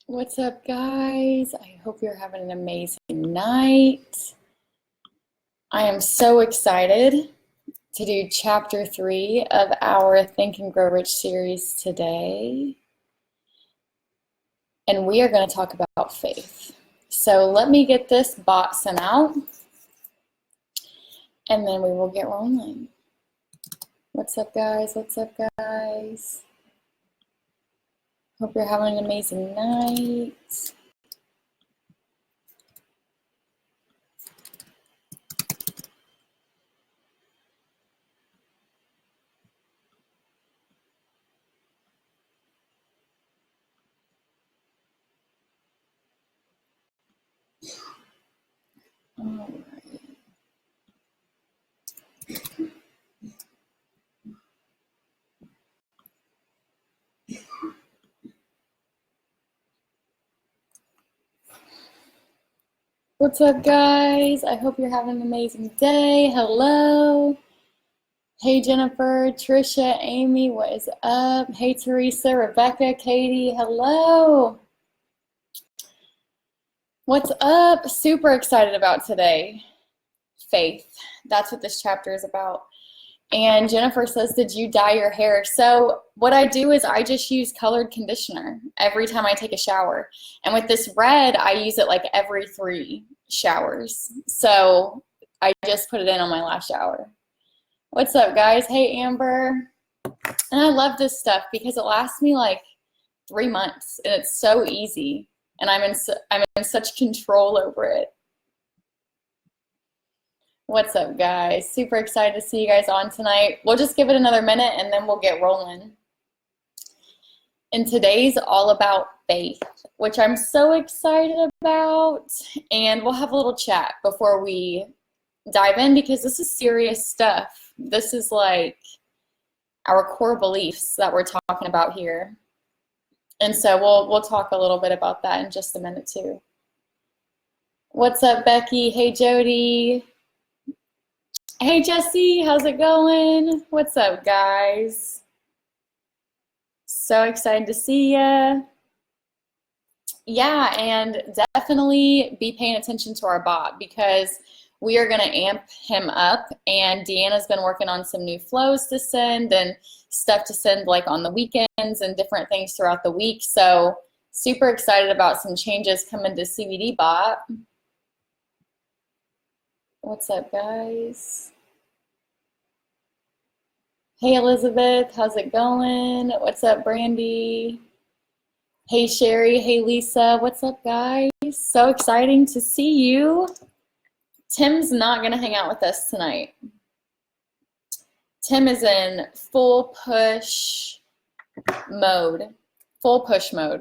What's up, guys? I hope you're having an amazing night. I am so excited to do chapter 3 of our Think and Grow Rich series today. And we are going to talk about faith. So let me get this bot sent out and then we will get rolling. What's up, guys? What's up, guys? Hope you're having an amazing night. All right. What's up, guys? I hope you're having an amazing day. Hello. Hey, Jennifer, Trisha, Amy, what is up? Hey, Teresa, Rebecca, Katie, hello. What's up? Super excited about today. Faith. That's what this chapter is about. And Jennifer says, did you dye your hair? So what I do is I just use colored conditioner every time I take a shower. And with this red, I use it like every 3 showers. So I just put it in on my last shower. What's up, guys? Hey, Amber. And I love this stuff because it lasts me like 3 months and it's so easy. And I'm in such control over it. What's up, guys? Super excited to see you guys on tonight. We'll just give it another minute and then we'll get rolling. And today's all about faith, which I'm so excited about. And we'll have a little chat before we dive in because this is serious stuff. This is like our core beliefs that we're talking about here. And so we'll talk a little bit about that in just a minute too. What's up, Becky? Hey, Jody. Hey, Jesse, how's it going? What's up, guys? So excited to see ya. Yeah, and definitely be paying attention to our bot because we are going to amp him up. And Deanna's been working on some new flows to send and stuff to send like on the weekends and different things throughout the week. So super excited about some changes coming to CBD bot. What's up, guys? Hey, Elizabeth, how's it going? What's up, Brandy? Hey, Sherry. Hey, Lisa. What's up, guys? So exciting to see you. Tim's not going to hang out with us tonight. Tim is in full push mode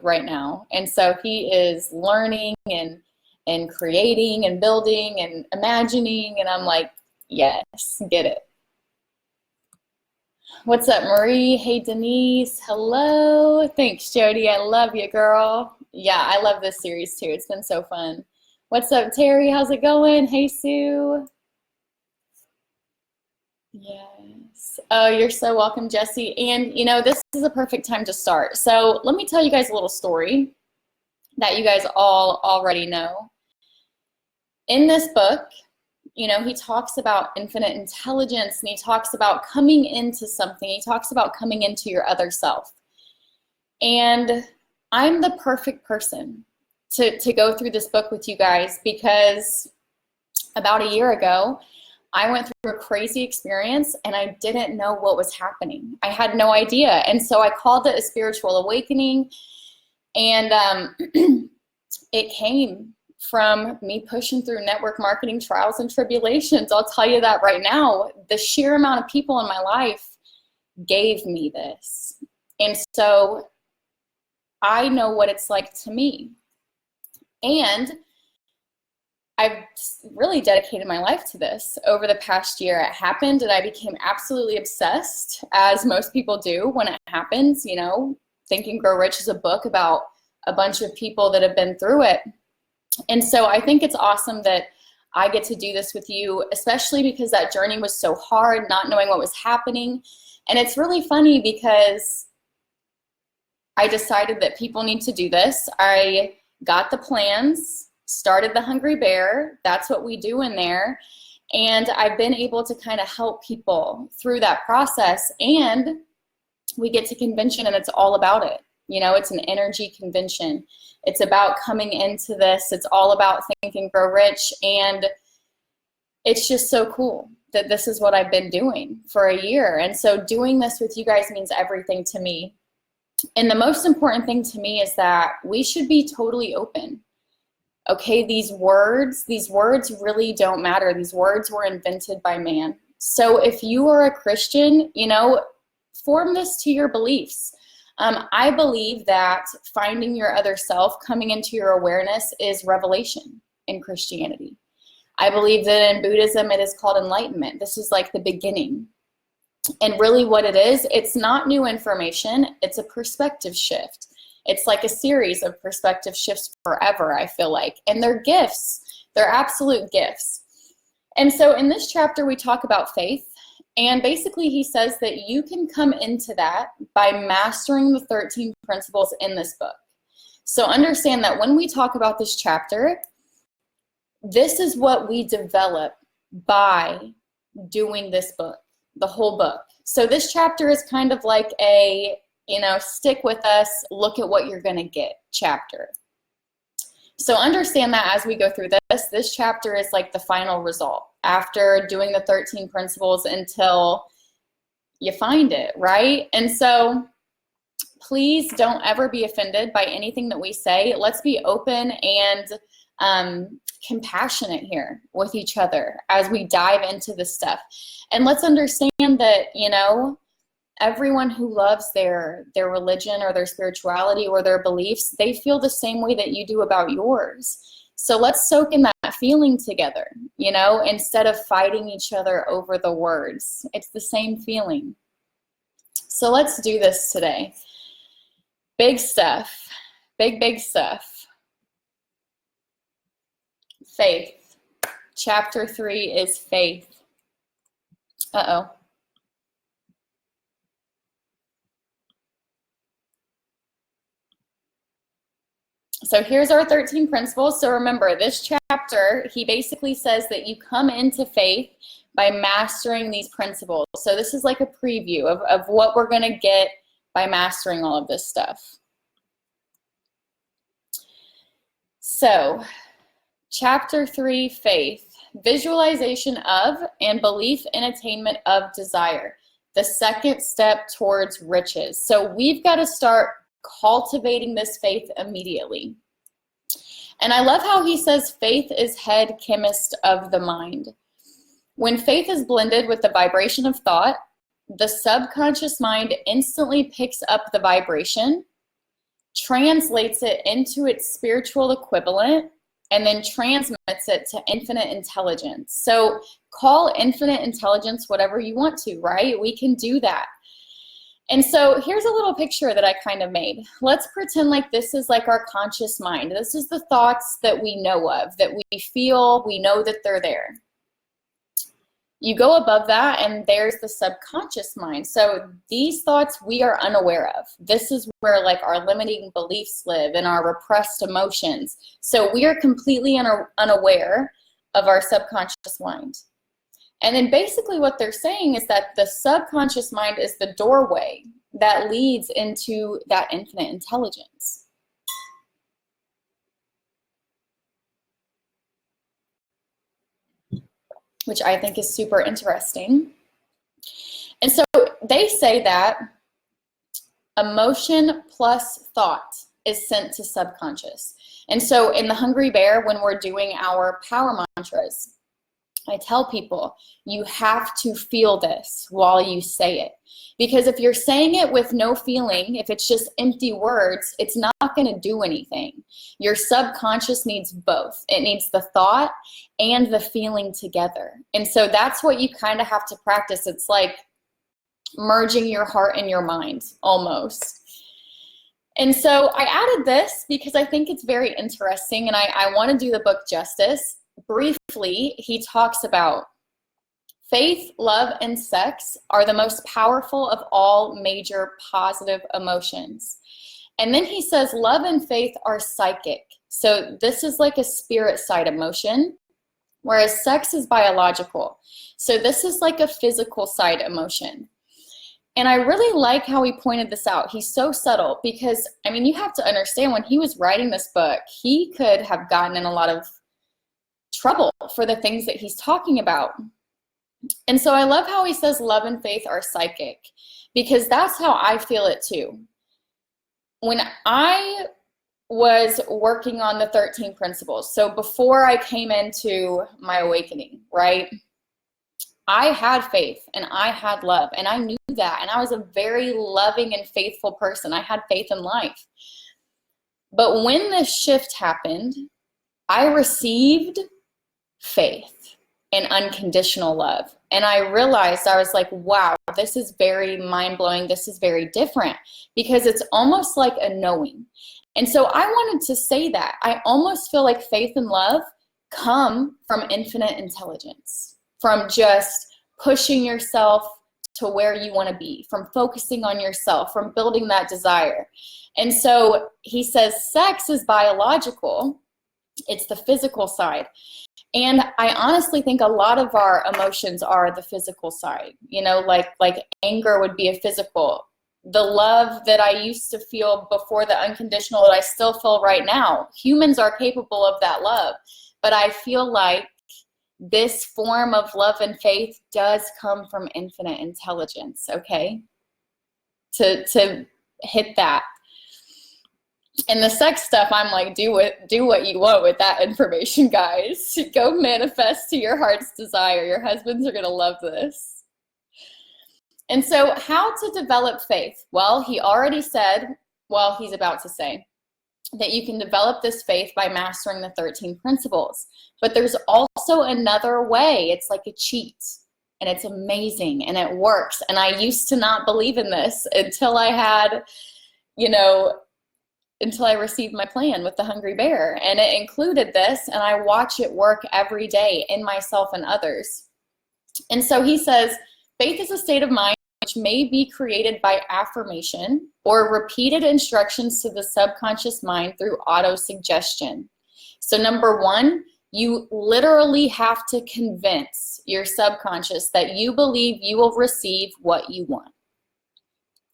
right now. And so he is learning and creating and building and imagining. And I'm like, yes, get it. What's up, Marie? Hey, Denise. Hello. Thanks, Jody. I love you, girl. Yeah, I love this series too. It's been so fun. What's up, Terry? How's it going? Hey, Sue. Yes. Oh, you're so welcome, Jesse. And, you know, this is a perfect time to start. So let me tell you guys a little story that you guys all already know. In this book, you know, he talks about infinite intelligence and he talks about coming into something. He talks about coming into your other self. And I'm the perfect person to go through this book with you guys because about a year ago, I went through a crazy experience and I didn't know what was happening. I had no idea. And so I called it a spiritual awakening. And it came from me pushing through network marketing trials and tribulations. I'll tell you that right now. The sheer amount of people in my life gave me this. And so I know what it's like to me. And I've really dedicated my life to this over the past year. It happened and I became absolutely obsessed, as most people do when it happens. You know, Think and Grow Rich is a book about a bunch of people that have been through it. And so I think it's awesome that I get to do this with you, especially because that journey was so hard, not knowing what was happening. And it's really funny because I decided that people need to do this. I got the plans, started the Hungry Bear. That's what we do in there. And I've been able to kind of help people through that process. And we get to convention and it's all about it. You know, it's an energy convention. It's about coming into this. It's all about Think and Grow Rich. And it's just so cool that this is what I've been doing for a year. And so doing this with you guys means everything to me. And the most important thing to me is that we should be totally open. Okay, these words really don't matter. These words were invented by man. So if you are a Christian, you know, form this to your beliefs. I believe that finding your other self, coming into your awareness, is revelation in Christianity. I believe that in Buddhism, it is called enlightenment. This is like the beginning. And really what it is, it's not new information. It's a perspective shift. It's like a series of perspective shifts forever, I feel like. And they're gifts. They're absolute gifts. And so in this chapter, we talk about faith. And basically, he says that you can come into that by mastering the 13 principles in this book. So understand that when we talk about this chapter, this is what we develop by doing this book, the whole book. So this chapter is kind of like a, you know, stick with us, look at what you're going to get chapter. So understand that as we go through this chapter is like the final result after doing the 13 principles until you find it, right? And so please don't ever be offended by anything that we say. Let's be open and compassionate here with each other as we dive into this stuff. And let's understand that, you know, everyone who loves their religion or their spirituality or their beliefs, they feel the same way that you do about yours. So let's soak in that feeling together, you know, instead of fighting each other over the words. It's the same feeling. So let's do this today. Big stuff. Big stuff. Faith. Chapter 3 is faith. Uh-oh. So here's our 13 principles. So remember, this chapter, he basically says that you come into faith by mastering these principles. So this is like a preview of what we're going to get by mastering all of this stuff. So chapter 3, faith, visualization of and belief in attainment of desire, the second step towards riches. So we've got to start cultivating this faith immediately. And I love how he says faith is head chemist of the mind. When faith is blended with the vibration of thought, the subconscious mind instantly picks up the vibration, translates it into its spiritual equivalent, and then transmits it to infinite intelligence. So call infinite intelligence whatever you want to, right? We can do that. And so here's a little picture that I kind of made. Let's pretend like this is like our conscious mind. This is the thoughts that we know of, that we feel, we know that they're there. You go above that and there's the subconscious mind. So these thoughts we are unaware of. This is where like our limiting beliefs live and our repressed emotions. So we are completely unaware of our subconscious mind. And then basically what they're saying is that the subconscious mind is the doorway that leads into that infinite intelligence. Which I think is super interesting. And so they say that emotion plus thought is sent to subconscious. And so in the Hungry Bear, when we're doing our power mantras, I tell people, you have to feel this while you say it. Because if you're saying it with no feeling, if it's just empty words, it's not going to do anything. Your subconscious needs both. It needs the thought and the feeling together. And so that's what you kind of have to practice. It's like merging your heart and your mind, almost. And so I added this because I think it's very interesting, and I want to do the book justice. Briefly, he talks about faith, love, and sex are the most powerful of all major positive emotions. And then he says love and faith are psychic. So this is like a spirit side emotion, whereas sex is biological. So this is like a physical side emotion. And I really like how he pointed this out. He's so subtle because, I mean, you have to understand when he was writing this book, he could have gotten in a lot of trouble for the things that he's talking about. And so I love how he says love and faith are psychic, because that's how I feel it too. When I was working on the 13 principles, so before I came into my awakening, right? I had faith and I had love, and I knew that, and I was a very loving and faithful person. I had faith in life. But when this shift happened, I received faith and unconditional love. And I realized, I was like, wow, this is very mind-blowing. This is very different, because it's almost like a knowing. And so I wanted to say that. I almost feel like faith and love come from infinite intelligence, from just pushing yourself to where you want to be, from focusing on yourself, from building that desire. And so he says sex is biological. It's the physical side. And I honestly think a lot of our emotions are the physical side. You know, like anger would be a physical. The love that I used to feel before, the unconditional that I still feel right now, humans are capable of that love. But I feel like this form of love and faith does come from infinite intelligence, okay? To hit that. And the sex stuff, I'm like, do what you want with that information, guys. Go manifest to your heart's desire. Your husbands are going to love this. And so how to develop faith? Well, he already said, well, he's about to say, that you can develop this faith by mastering the 13 principles. But there's also another way. It's like a cheat, and it's amazing, and it works. And I used to not believe in this until I had, until I received my plan with the Hungry Bear. And it included this, and I watch it work every day in myself and others. And so he says, faith is a state of mind which may be created by affirmation or repeated instructions to the subconscious mind through auto-suggestion. So number one, you literally have to convince your subconscious that you believe you will receive what you want.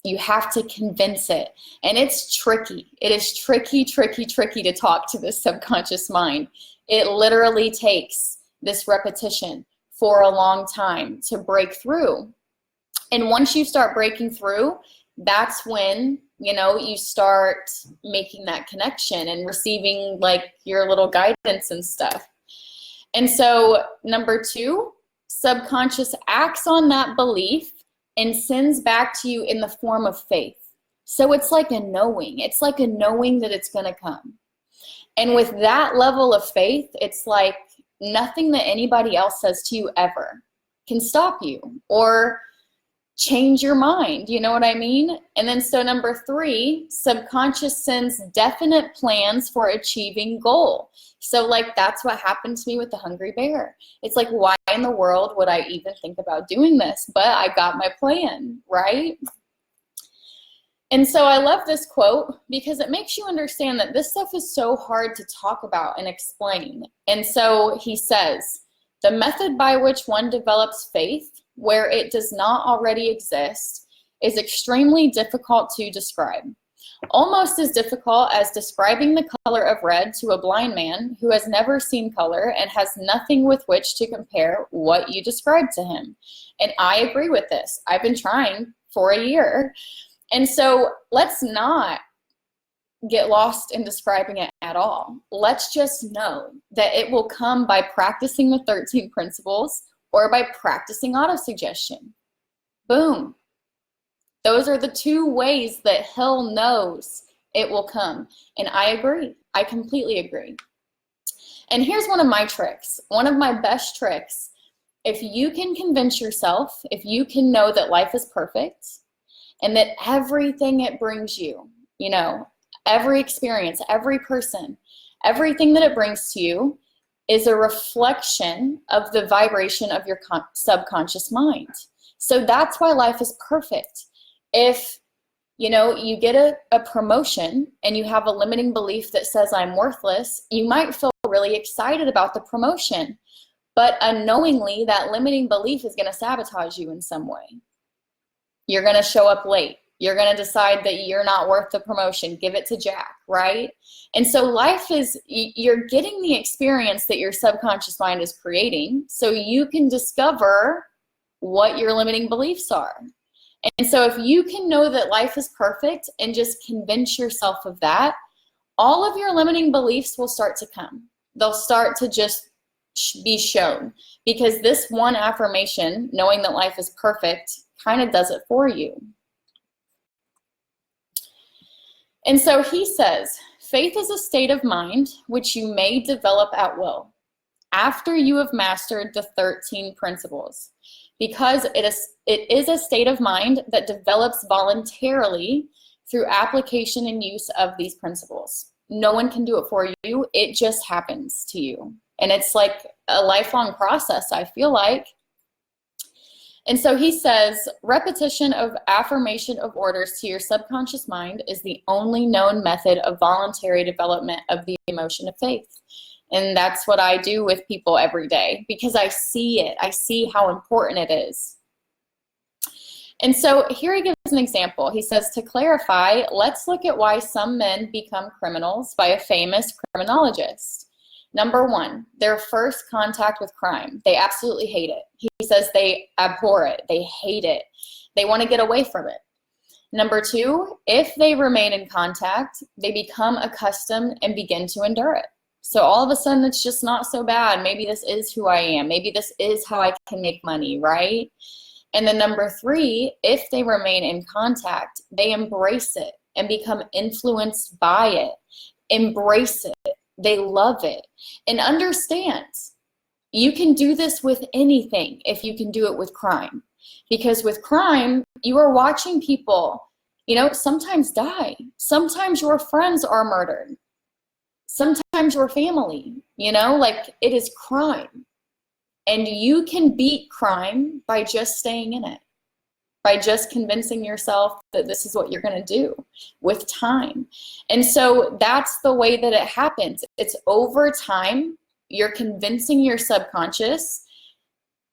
You have to convince it. And it's tricky. It is tricky to talk to the subconscious mind. It literally takes this repetition for a long time to break through. And once you start breaking through, that's when, you start making that connection and receiving like your little guidance and stuff. And so number two, subconscious acts on that belief and sends back to you in the form of faith. So it's like a knowing. It's like a knowing that it's going to come. And with that level of faith, it's like nothing that anybody else says to you ever can stop you or change your mind. You know what I mean? And then so number three, subconscious sends definite plans for achieving goal. So like that's what happened to me with the Hungry Bear. It's like, why in the world would I even think about doing this? But I got my plan, right? And so I love this quote because it makes you understand that this stuff is so hard to talk about and explain. And so he says, the method by which one develops faith where it does not already exist is extremely difficult to describe. Almost as difficult as describing the color of red to a blind man who has never seen color and has nothing with which to compare what you described to him. And I agree with this. I've been trying for a year. And so let's not get lost in describing it at all. Let's just know that it will come by practicing the 13 principles or by practicing autosuggestion. Boom. Those are the two ways that Hill knows it will come. And I agree. I completely agree. And here's one of my tricks. One of my best tricks. If you can convince yourself, if you can know that life is perfect and that everything it brings you, every experience, every person, everything that it brings to you is a reflection of the vibration of your subconscious mind. So that's why life is perfect. If You know, you get a promotion and you have a limiting belief that says I'm worthless, you might feel really excited about the promotion, but unknowingly that limiting belief is going to sabotage you in some way. You're going to show up late. You're going to decide that you're not worth the promotion. Give it to Jack, right? And so life is, you're getting the experience that your subconscious mind is creating so you can discover what your limiting beliefs are. And so if you can know that life is perfect and just convince yourself of that, all of your limiting beliefs will start to come. They'll start to just be shown, because this one affirmation, knowing that life is perfect, kind of does it for you. And so he says, faith is a state of mind which you may develop at will after you have mastered the 13 principles, because it is a state of mind that develops voluntarily through application and use of these principles. No one can do it for you. It just happens to you. And it's like a lifelong process, I feel like. And so he says, repetition of affirmation of orders to your subconscious mind is the only known method of voluntary development of the emotion of faith. And that's what I do with people every day, because I see it. I see how important it is. And so here he gives an example. He says, to clarify, let's look at why some men become criminals by a famous criminologist. Number one, their first contact with crime. They absolutely hate it. He says they abhor it. They hate it. They want to get away from it. Number two, if they remain in contact, they become accustomed and begin to endure it. So all of a sudden, it's just not so bad. Maybe this is who I am. Maybe this is how I can make money, right? And then number three, if they remain in contact, they embrace it and become influenced by it. Embrace it. They love it. And understand, you can do this with anything if you can do it with crime. Because with crime, you are watching people, you know, sometimes die. Sometimes your friends are murdered. Sometimes your family, you know, like it is crime. And you can beat crime by just staying in it, by just convincing yourself that this is what you're going to do with time. And so that's the way that it happens. It's over time, you're convincing your subconscious,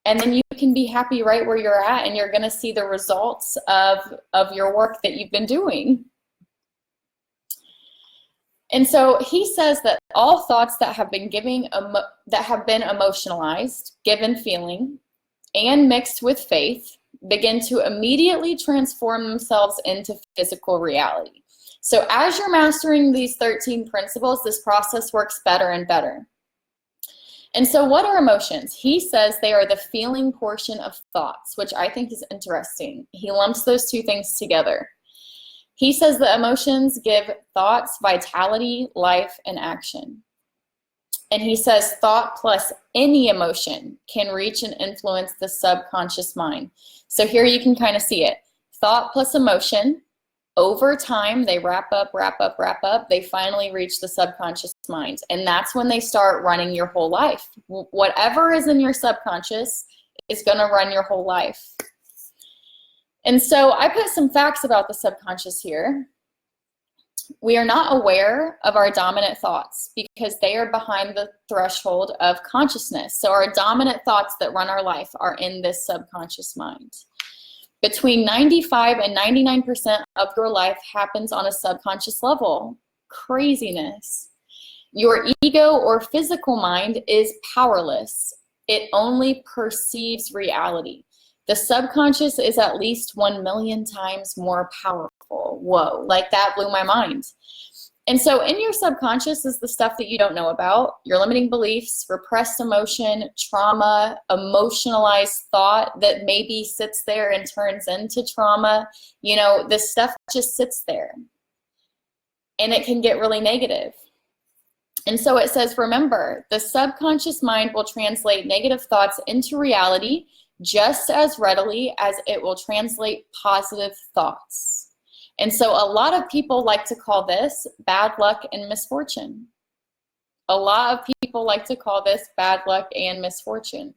and then you can be happy right where you're at, and you're going to see the results of your work that you've been doing. And so he says that all thoughts that have been emotionalized, given feeling, and mixed with faith begin to immediately transform themselves into physical reality. So as you're mastering these 13 principles, this process works better and better. And so what are emotions? He says they are the feeling portion of thoughts, which I think is interesting. He lumps those two things together. He says that emotions give thoughts vitality, life, and action. And he says thought plus any emotion can reach and influence the subconscious mind. So here you can kind of see it. Thought plus emotion, over time, they wrap up. They finally reach the subconscious mind. And that's when they start running your whole life. Whatever is in your subconscious is going to run your whole life. And so I put some facts about the subconscious here. We are not aware of our dominant thoughts because they are behind the threshold of consciousness. So our dominant thoughts that run our life are in this subconscious mind. Between 95 and 99% of your life happens on a subconscious level. Craziness. Your ego or physical mind is powerless. It only perceives reality. The subconscious is at least 1 million times more powerful. Whoa, like that blew my mind. And so in your subconscious is the stuff that you don't know about, your limiting beliefs, repressed emotion, trauma, emotionalized thought that maybe sits there and turns into trauma. You know, this stuff just sits there and it can get really negative. And so it says, remember, the subconscious mind will translate negative thoughts into reality just as readily as it will translate positive thoughts. And so a lot of people like to call this bad luck and misfortune. A lot of people like to call this bad luck and misfortune.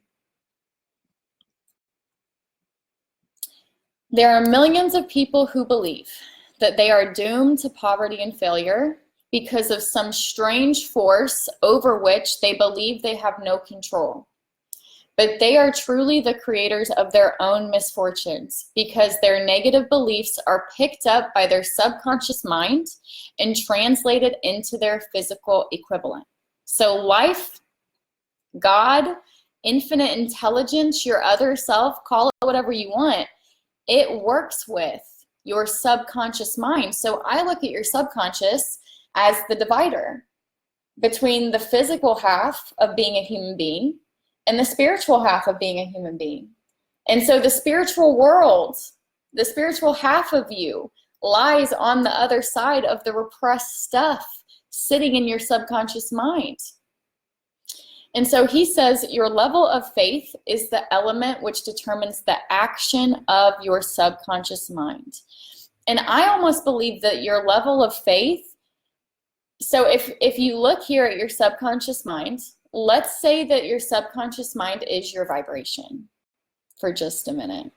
There are millions of people who believe that they are doomed to poverty and failure because of some strange force over which they believe they have no control. But they are truly the creators of their own misfortunes because their negative beliefs are picked up by their subconscious mind and translated into their physical equivalent. So life, God, infinite intelligence, your other self, call it whatever you want, it works with your subconscious mind. So I look at your subconscious as the divider between the physical half of being a human being and the spiritual half of being a human being. And so the spiritual world, the spiritual half of you, lies on the other side of the repressed stuff sitting in your subconscious mind. And so he says your level of faith is the element which determines the action of your subconscious mind. And I almost believe that your level of faith, so if you look here at your subconscious mind, let's say that your subconscious mind is your vibration for just a minute.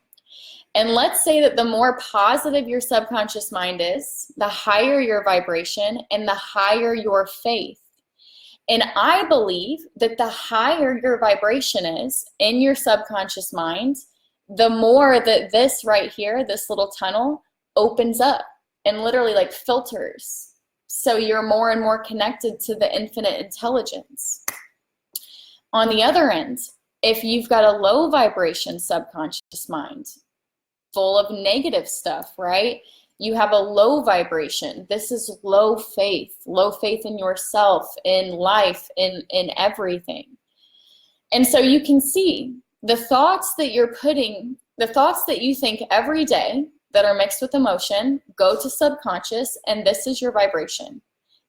And let's say that the more positive your subconscious mind is, the higher your vibration and the higher your faith. And I believe that the higher your vibration is in your subconscious mind, the more that this right here, this little tunnel, opens up and literally like filters. So you're more and more connected to the infinite intelligence. On the other end, if you've got a low vibration subconscious mind, full of negative stuff, right? You have a low vibration. This is low faith in yourself, in life, in everything. And so you can see the thoughts that you're putting, the thoughts that you think every day that are mixed with emotion go to subconscious, and this is your vibration.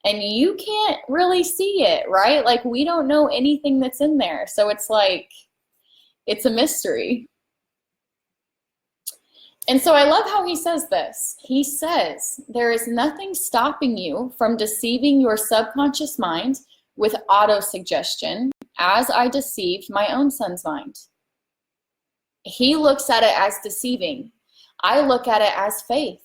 And you can't really see it, right? Like we don't know anything that's in there. So it's like, it's a mystery. And so I love how he says this. He says, there is nothing stopping you from deceiving your subconscious mind with auto-suggestion, as I deceived my own son's mind. He looks at it as deceiving. I look at it as faith.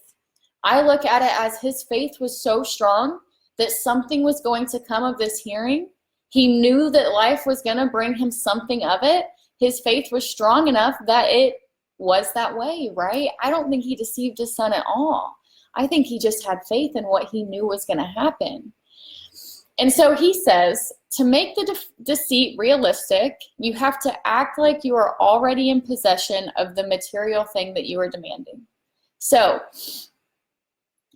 I look at it as his faith was so strong that something was going to come of this hearing. He knew that life was going to bring him something of it. His faith was strong enough that it was that way, right? I don't think he deceived his son at all. I think he just had faith in what he knew was going to happen. And so he says, to make the deceit realistic, you have to act like you are already in possession of the material thing that you are demanding. So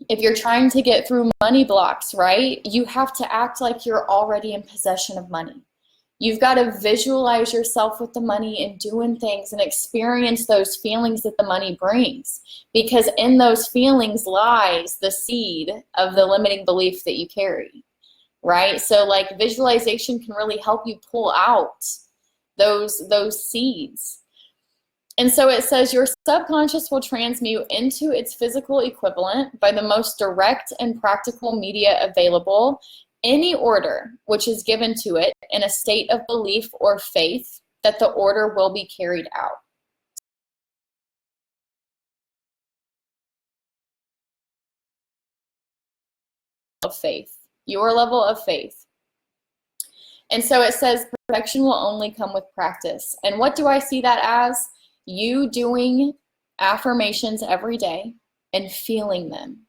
if you're trying to get through money blocks, right, you have to act like you're already in possession of money. You've got to visualize yourself with the money and doing things and experience those feelings that the money brings, because in those feelings lies the seed of the limiting belief that you carry, right? So like visualization can really help you pull out those seeds. And so it says your subconscious will transmute into its physical equivalent by the most direct and practical media available any order which is given to it in a state of belief or faith that the order will be carried out. Of faith, your level of faith. And so it says perfection will only come with practice. And what do I see that as? You doing affirmations every day and feeling them.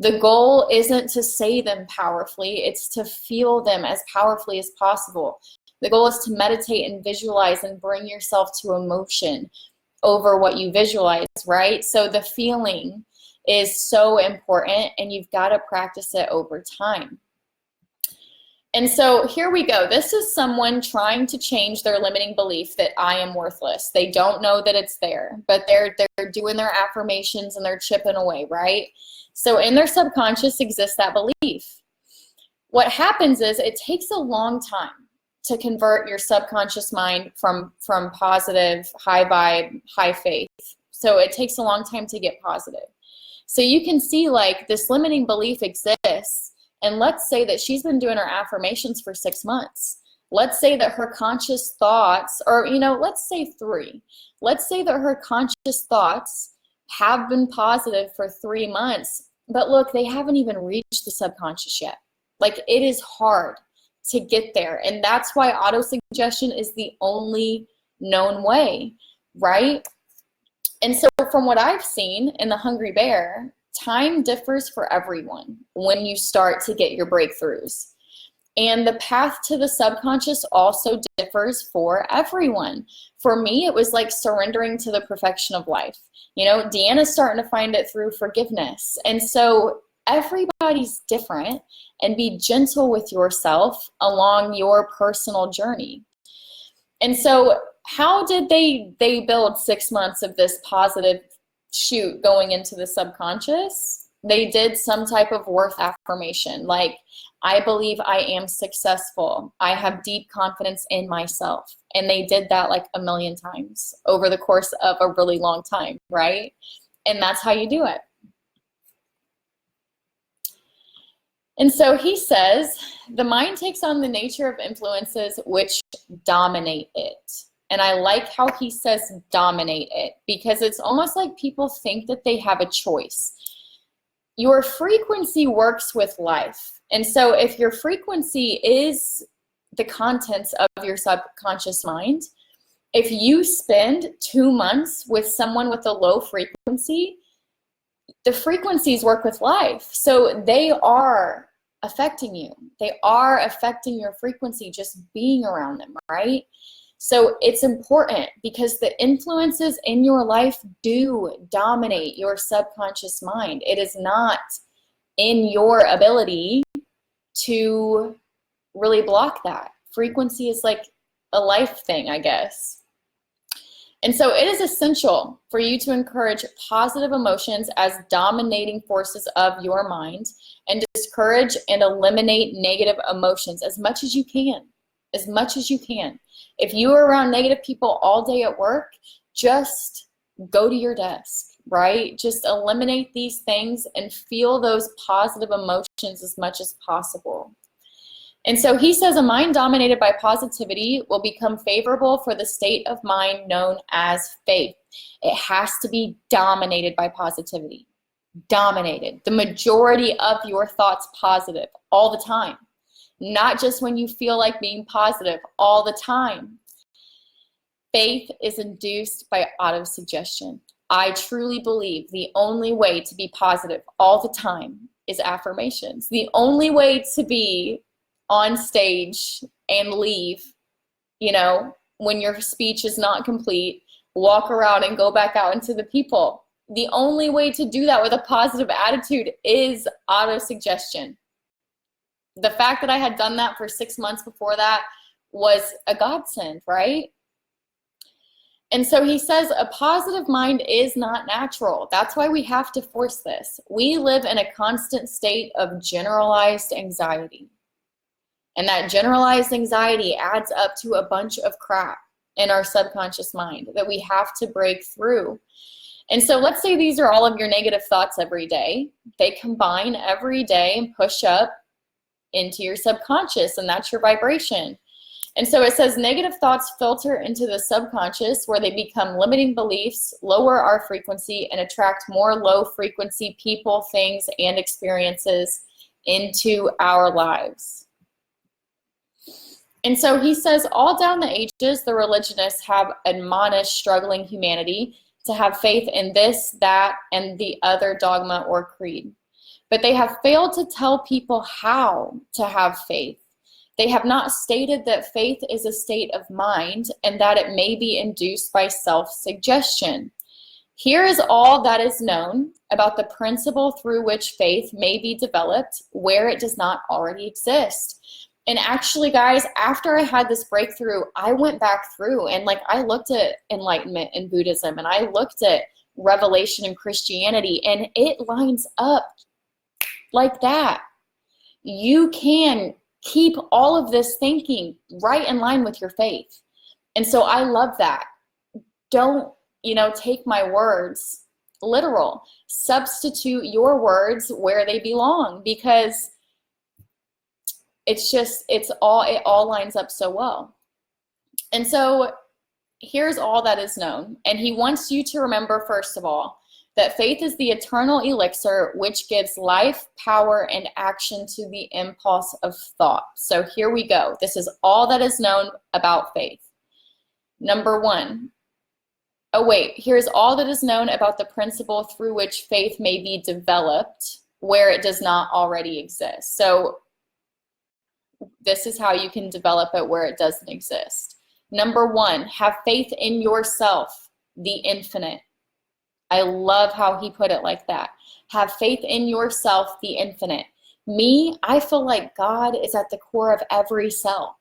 The goal isn't to say them powerfully, it's to feel them as powerfully as possible. The goal is to meditate and visualize and bring yourself to emotion over what you visualize, right? So the feeling is so important, and you've got to practice it over time. And so here we go. This is someone trying to change their limiting belief that I am worthless. They don't know that it's there, but they're doing their affirmations and they're chipping away, right? So in their subconscious exists that belief. What happens is it takes a long time to convert your subconscious mind from positive, high vibe, high faith. So it takes a long time to get positive. So you can see like this limiting belief exists. And let's say that she's been doing her affirmations for 6 months. Let's say that her conscious thoughts, or let's say 3. Let's say that her conscious thoughts have been positive for 3 months. But look, they haven't even reached the subconscious yet. Like, it is hard to get there. And that's why autosuggestion is the only known way, right? And so from what I've seen in the Hungry Bear, time differs for everyone when you start to get your breakthroughs. And the path to the subconscious also differs for everyone. For me, it was like surrendering to the perfection of life. You know, Deanna's starting to find it through forgiveness. And so everybody's different, and be gentle with yourself along your personal journey. And so how did they build 6 months of this positive shoot going into the subconscious? They did some type of worth affirmation, like, I believe I am successful. I have deep confidence in myself. And they did that like a million times over the course of a really long time, right? And that's how you do it. And so he says, the mind takes on the nature of influences which dominate it. And I like how he says dominate it, because it's almost like people think that they have a choice. Your frequency works with life. And so if your frequency is the contents of your subconscious mind, if you spend 2 months with someone with a low frequency, the frequencies work with life. So they are affecting you. They are affecting your frequency just being around them, right? So it's important, because the influences in your life do dominate your subconscious mind. It is not in your ability to really block that. Frequency is like a life thing, I guess. And so it is essential for you to encourage positive emotions as dominating forces of your mind, and discourage and eliminate negative emotions as much as you can. As much as you can. If you are around negative people all day at work, just go to your desk, right? Just eliminate these things and feel those positive emotions as much as possible. And so he says a mind dominated by positivity will become favorable for the state of mind known as faith. It has to be dominated by positivity. Dominated. The majority of your thoughts positive all the time. Not just when you feel like being positive, all the time. Faith is induced by autosuggestion. I truly believe the only way to be positive all the time is affirmations. The only way to be on stage and leave, you know, when your speech is not complete, walk around and go back out into the people. The only way to do that with a positive attitude is autosuggestion. The fact that I had done that for 6 months before that was a godsend, right? And so he says a positive mind is not natural. That's why we have to force this. We live in a constant state of generalized anxiety. And that generalized anxiety adds up to a bunch of crap in our subconscious mind that we have to break through. And so let's say these are all of your negative thoughts every day. They combine every day and push up into your subconscious, and that's your vibration. And so it says negative thoughts filter into the subconscious, where they become limiting beliefs, lower our frequency, and attract more low frequency people, things, and experiences into our lives. And so he says all down the ages, the religionists have admonished struggling humanity to have faith in this, that, and the other dogma or creed. But they have failed to tell people how to have faith. They have not stated that faith is a state of mind and that it may be induced by self-suggestion. Here is all that is known about the principle through which faith may be developed where it does not already exist. And actually, guys, after I had this breakthrough, I went back through and I looked at enlightenment in Buddhism, and I looked at revelation in Christianity, and it lines up like that. You can keep all of this thinking right in line with your faith. And so I love that. Don't, take my words literal. Substitute your words where they belong, because it all lines up so well. And so here's all that is known. And he wants you to remember, first of all, That faith is the eternal elixir which gives life, power, and action to the impulse of thought. So here we go. This is all that is known about faith. Number one. Oh wait, here's all that is known about the principle through which faith may be developed where it does not already exist. So this is how you can develop it where it doesn't exist. Number one, have faith in yourself, the infinite. I love how he put it like that. Have faith in yourself, the infinite. Me, I feel like God is at the core of every cell,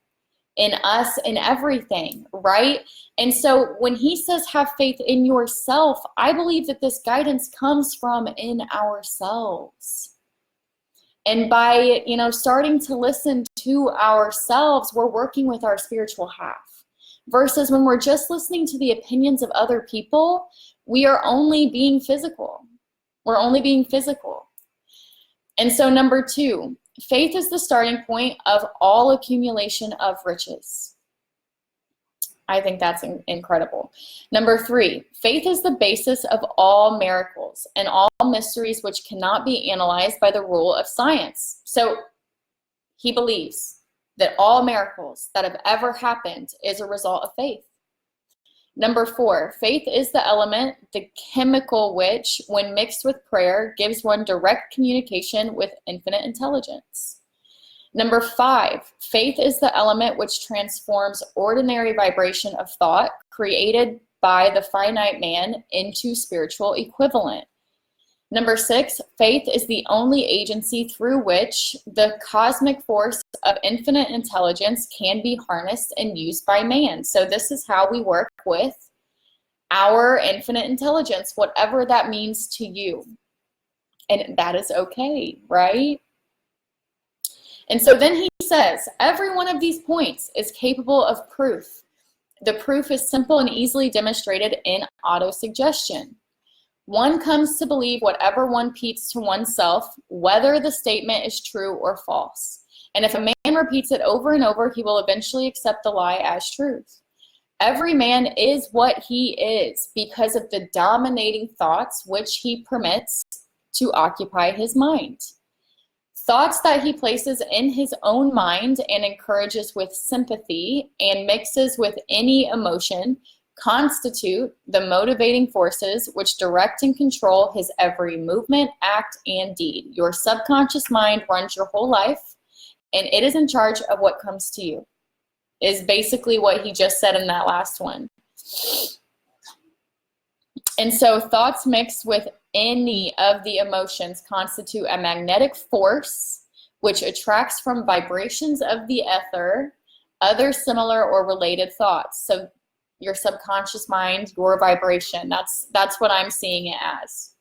in us, in everything, right? And so when he says have faith in yourself, I believe that this guidance comes from in ourselves. And by, starting to listen to ourselves, we're working with our spiritual half. Versus when we're just listening to the opinions of other people, we are only being physical. We're only being physical. And so number two, faith is the starting point of all accumulation of riches. I think that's incredible. Number three, faith is the basis of all miracles and all mysteries which cannot be analyzed by the rule of science. So he believes that all miracles that have ever happened is a result of faith. Number four, faith is the element, the chemical which, when mixed with prayer, gives one direct communication with infinite intelligence. Number five, faith is the element which transforms ordinary vibration of thought created by the finite man into spiritual equivalent. Number six, faith is the only agency through which the cosmic force of infinite intelligence can be harnessed and used by man. So this is how we work with our infinite intelligence, whatever that means to you. And that is okay, right? And so then he says, every one of these points is capable of proof. The proof is simple and easily demonstrated in autosuggestion. One comes to believe whatever one repeats to oneself, whether the statement is true or false. And if a man repeats it over and over, he will eventually accept the lie as truth. Every man is what he is because of the dominating thoughts which he permits to occupy his mind. Thoughts that he places in his own mind and encourages with sympathy and mixes with any emotion constitute the motivating forces which direct and control his every movement, act, and deed. Your subconscious mind runs your whole life, and it is in charge of what comes to you, is basically what he just said in that last one. And so thoughts mixed with any of the emotions constitute a magnetic force which attracts from vibrations of the ether other similar or related thoughts. So your subconscious mind, your vibration, that's what I'm seeing it as.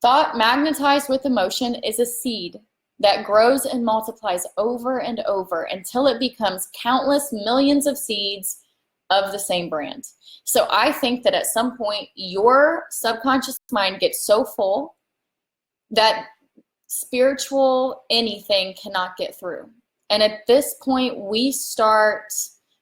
Thought magnetized with emotion is a seed that grows and multiplies over and over until it becomes countless millions of seeds of the same brand. So I think that at some point your subconscious mind gets so full that spiritual anything cannot get through. And at this point we start,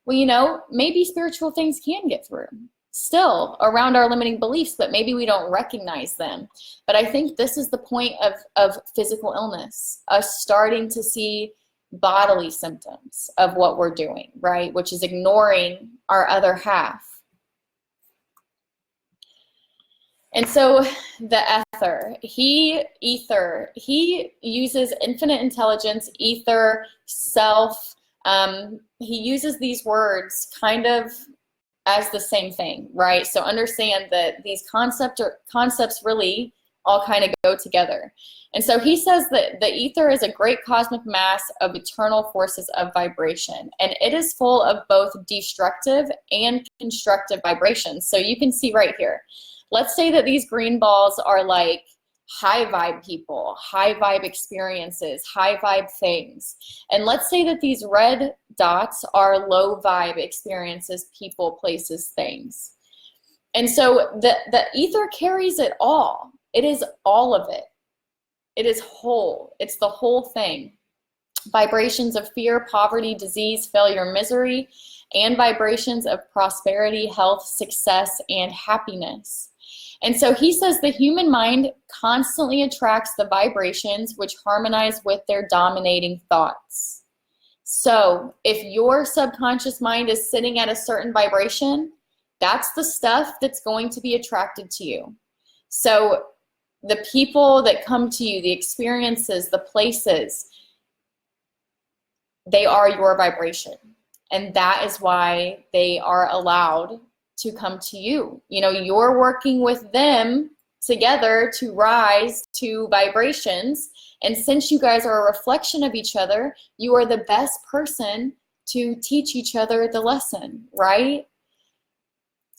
maybe spiritual things can get through still around our limiting beliefs, but maybe we don't recognize them. But I think this is the point of physical illness, us starting to see bodily symptoms of what we're doing, right? Which is ignoring our other half. And so the he uses infinite intelligence, ether, self. He uses these words kind of as the same thing, right? So understand that these concepts really all kind of go together. And so he says that the ether is a great cosmic mass of eternal forces of vibration, and it is full of both destructive and constructive vibrations. So you can see right here, let's say that these green balls are like high vibe people, high vibe experiences, high vibe things. And let's say that these red dots are low vibe experiences, people, places, things. And so the ether carries it all. It is all of it. It is whole. It's the whole thing. Vibrations of fear, poverty, disease, failure, misery, and vibrations of prosperity, health, success, and happiness. And so he says the human mind constantly attracts the vibrations which harmonize with their dominating thoughts. So if your subconscious mind is sitting at a certain vibration, that's the stuff that's going to be attracted to you. So the people that come to you, the experiences, the places, they are your vibration. And that is why they are allowed to come to you. You know, you're working with them together to rise to vibrations. And since you guys are a reflection of each other, you are the best person to teach each other the lesson, right?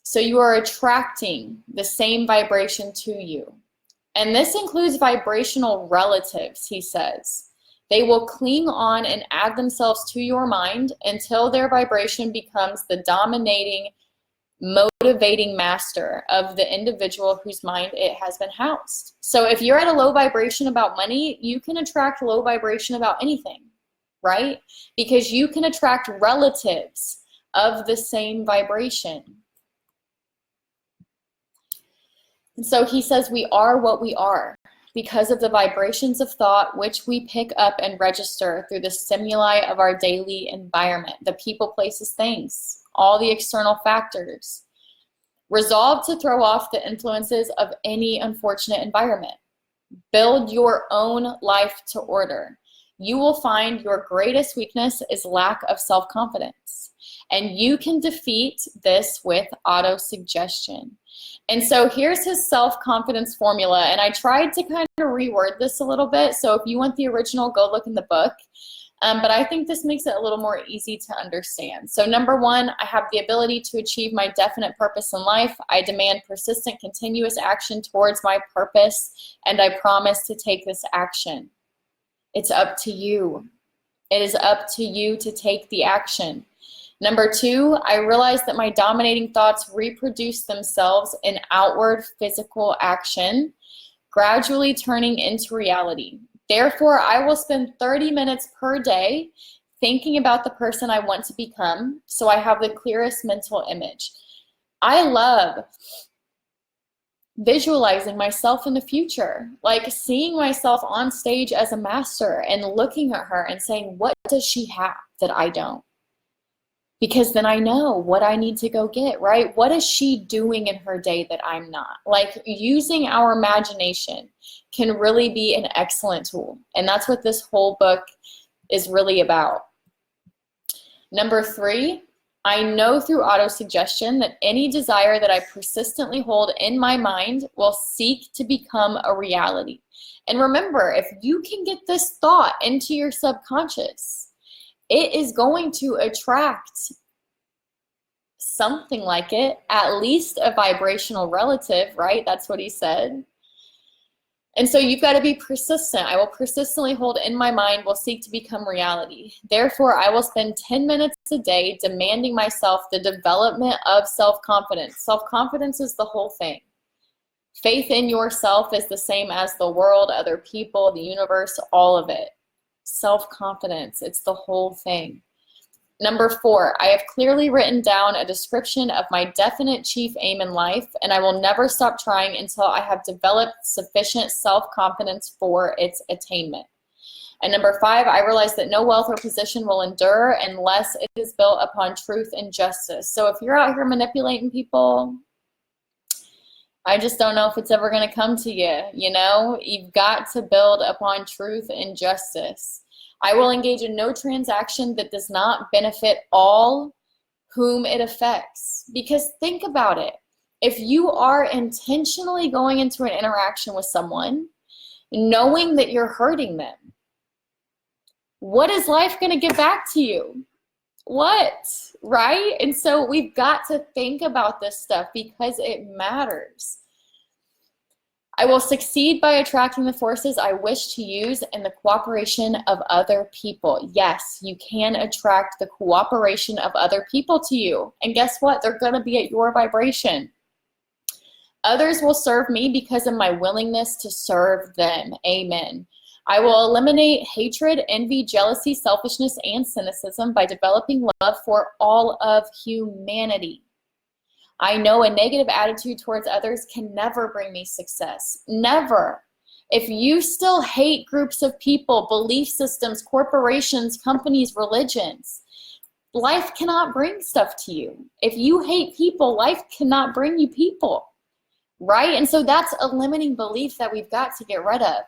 So you are attracting the same vibration to you. And this includes vibrational relatives, he says. They will cling on and add themselves to your mind until their vibration becomes the dominating, motivating master of the individual whose mind it has been housed. So if you're at a low vibration about money, you can attract low vibration about anything, right? Because you can attract relatives of the same vibration. And so he says we are what we are because of the vibrations of thought which we pick up and register through the stimuli of our daily environment, the people, places, things, all the external factors. Resolve to throw off the influences of any unfortunate environment. Build your own life to order. You will find your greatest weakness is lack of self-confidence. And you can defeat this with auto-suggestion. And so here's his self-confidence formula. And I tried to kind of reword this a little bit. So if you want the original, go look in the book. But I think this makes it a little more easy to understand. So number one, I have the ability to achieve my definite purpose in life. I demand persistent, continuous action towards my purpose, and I promise to take this action. It's up to you. It is up to you to take the action. Number two, I realize that my dominating thoughts reproduce themselves in outward physical action, gradually turning into reality. Therefore, I will spend 30 minutes per day thinking about the person I want to become so I have the clearest mental image. I love visualizing myself in the future, like seeing myself on stage as a master and looking at her and saying, what does she have that I don't? Because then I know what I need to go get, right? What is she doing in her day that I'm not? Like using our imagination can really be an excellent tool. And that's what this whole book is really about. Number three, I know through auto-suggestion that any desire that I persistently hold in my mind will seek to become a reality. And remember, if you can get this thought into your subconscious, it is going to attract something like it, at least a vibrational relative, right? That's what he said. And so you've got to be persistent. I will persistently hold in my mind, will seek to become reality. Therefore, I will spend 10 minutes a day demanding myself the development of self-confidence. Self-confidence is the whole thing. Faith in yourself is the same as the world, other people, the universe, all of it. Self-confidence, it's the whole thing. Number four, I have clearly written down a description of my definite chief aim in life, and I will never stop trying until I have developed sufficient self-confidence for its attainment. And number five, I realize that no wealth or position will endure unless it is built upon truth and justice. So if you're out here manipulating people, I just don't know if it's ever going to come to you. You know, you've got to build upon truth and justice. I will engage in no transaction that does not benefit all whom it affects. Because think about it. If you are intentionally going into an interaction with someone, knowing that you're hurting them, what is life going to give back to you? What? Right? And so we've got to think about this stuff because it matters. I will succeed by attracting the forces I wish to use and the cooperation of other people. Yes, you can attract the cooperation of other people to you. And guess what? They're going to be at your vibration. Others will serve me because of my willingness to serve them. Amen. I will eliminate hatred, envy, jealousy, selfishness, and cynicism by developing love for all of humanity. I know a negative attitude towards others can never bring me success. Never. If you still hate groups of people, belief systems, corporations, companies, religions, life cannot bring stuff to you. If you hate people, life cannot bring you people, right? And so that's a limiting belief that we've got to get rid of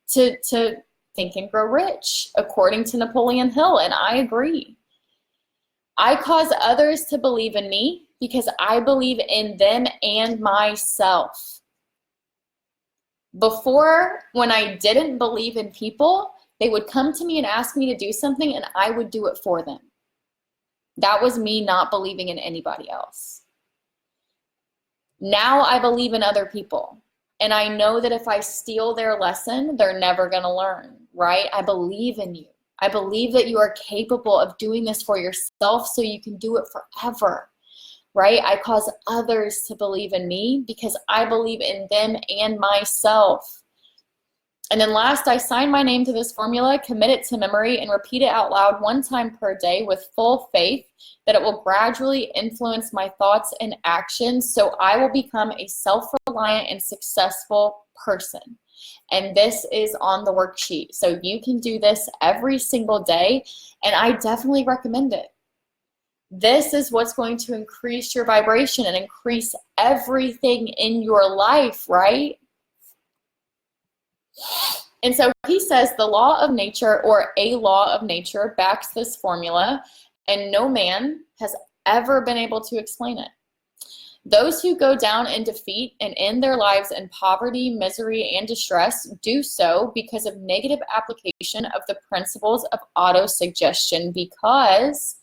to think and grow rich, according to Napoleon Hill, and I agree. I cause others to believe in me because I believe in them and myself. Before, when I didn't believe in people, they would come to me and ask me to do something and I would do it for them. That was me not believing in anybody else. Now I believe in other people. And I know that if I steal their lesson, they're never going to learn, right? I believe in you. I believe that you are capable of doing this for yourself so you can do it forever, right? I cause others to believe in me because I believe in them and myself. And then last, I sign my name to this formula, commit it to memory, and repeat it out loud 1 time per day with full faith that it will gradually influence my thoughts and actions so I will become a self-reliant and successful person. And this is on the worksheet. So you can do this every single day, and I definitely recommend it. This is what's going to increase your vibration and increase everything in your life, right? And so he says the law of nature, or a law of nature, backs this formula, and no man has ever been able to explain it. Those who go down in defeat and end their lives in poverty, misery, and distress do so because of negative application of the principles of autosuggestion, because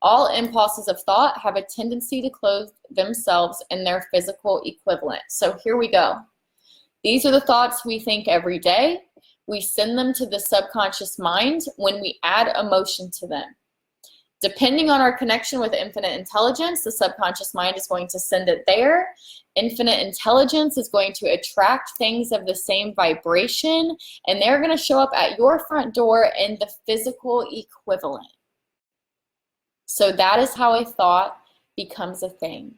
all impulses of thought have a tendency to clothe themselves in their physical equivalent. So here we go. These are the thoughts we think every day. We send them to the subconscious mind when we add emotion to them. Depending on our connection with infinite intelligence, the subconscious mind is going to send it there. Infinite intelligence is going to attract things of the same vibration, and they're going to show up at your front door in the physical equivalent. So that is how a thought becomes a thing,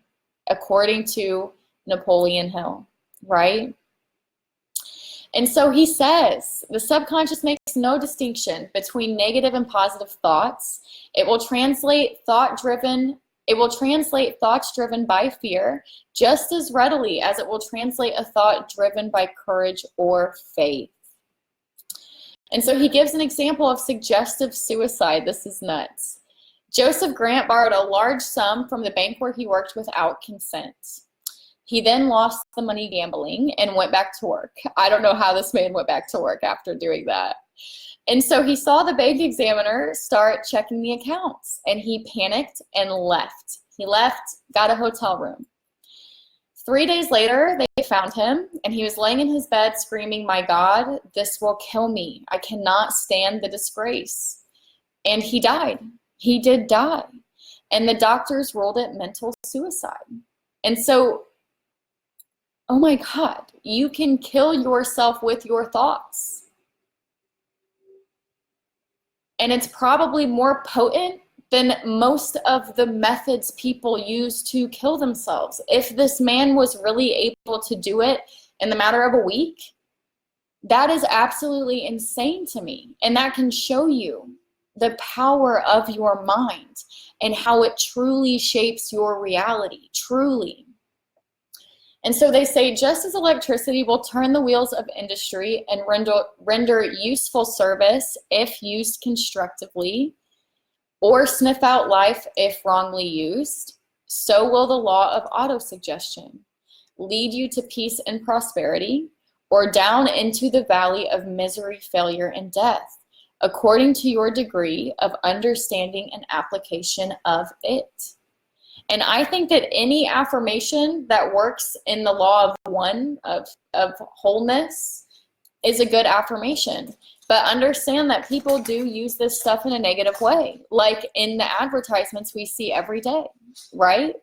according to Napoleon Hill, right? And so he says, the subconscious makes no distinction between negative and positive thoughts. It will translate thoughts driven by fear just as readily as it will translate a thought driven by courage or faith. And so he gives an example of suggestive suicide. This is nuts. Joseph Grant borrowed a large sum from the bank where he worked without consent. He then lost the money gambling and went back to work. I don't know how this man went back to work after doing that. And so he saw the bank examiner start checking the accounts, and he panicked and left. He left, got a hotel room. 3 days later, they found him, and he was laying in his bed screaming, "My God, this will kill me. I cannot stand the disgrace." And he died. He did die. And the doctors ruled it mental suicide. And so, oh my God, you can kill yourself with your thoughts. And it's probably more potent than most of the methods people use to kill themselves. If this man was really able to do it in the matter of a week, that is absolutely insane to me. And that can show you the power of your mind and how it truly shapes your reality, truly. And so they say, just as electricity will turn the wheels of industry and render useful service if used constructively, or sniff out life if wrongly used, so will the law of autosuggestion lead you to peace and prosperity, or down into the valley of misery, failure, and death, according to your degree of understanding and application of it. And I think that any affirmation that works in the law of one, of wholeness, is a good affirmation. But understand that people do use this stuff in a negative way, like in the advertisements we see every day, right?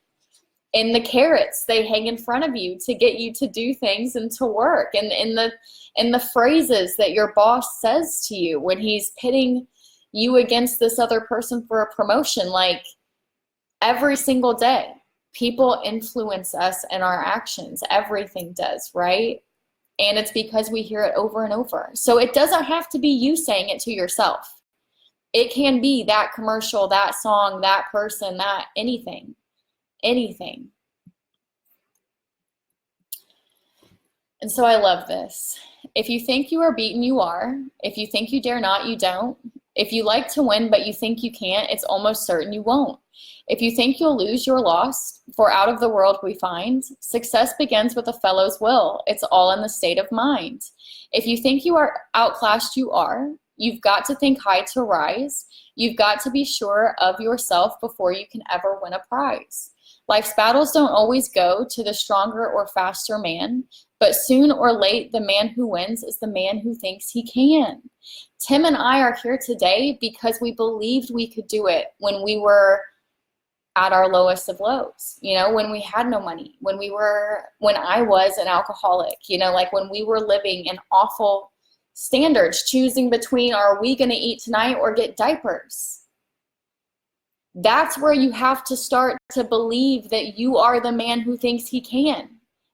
In the carrots they hang in front of you to get you to do things and to work, and in the phrases that your boss says to you when he's pitting you against this other person for a promotion, like every single day. People influence us and our actions. Everything does, right? And it's because we hear it over and over. So it doesn't have to be you saying it to yourself. It can be that commercial, that song, that person, that anything. Anything. And so I love this. If you think you are beaten, you are. If you think you dare not, you don't. If you like to win but you think you can't, it's almost certain you won't. If you think you'll lose, you're lost, for out of the world we find, success begins with a fellow's will. It's all in the state of mind. If you think you are outclassed, you are. You've got to think high to rise. You've got to be sure of yourself before you can ever win a prize. Life's battles don't always go to the stronger or faster man, but soon or late, the man who wins is the man who thinks he can. Tim and I are here today because we believed we could do it when we were at our lowest of lows, you know, when we had no money, when I was an alcoholic, you know, like when we were living in awful standards, choosing between, are we going to eat tonight or get diapers? That's where you have to start to believe that you are the man who thinks he can.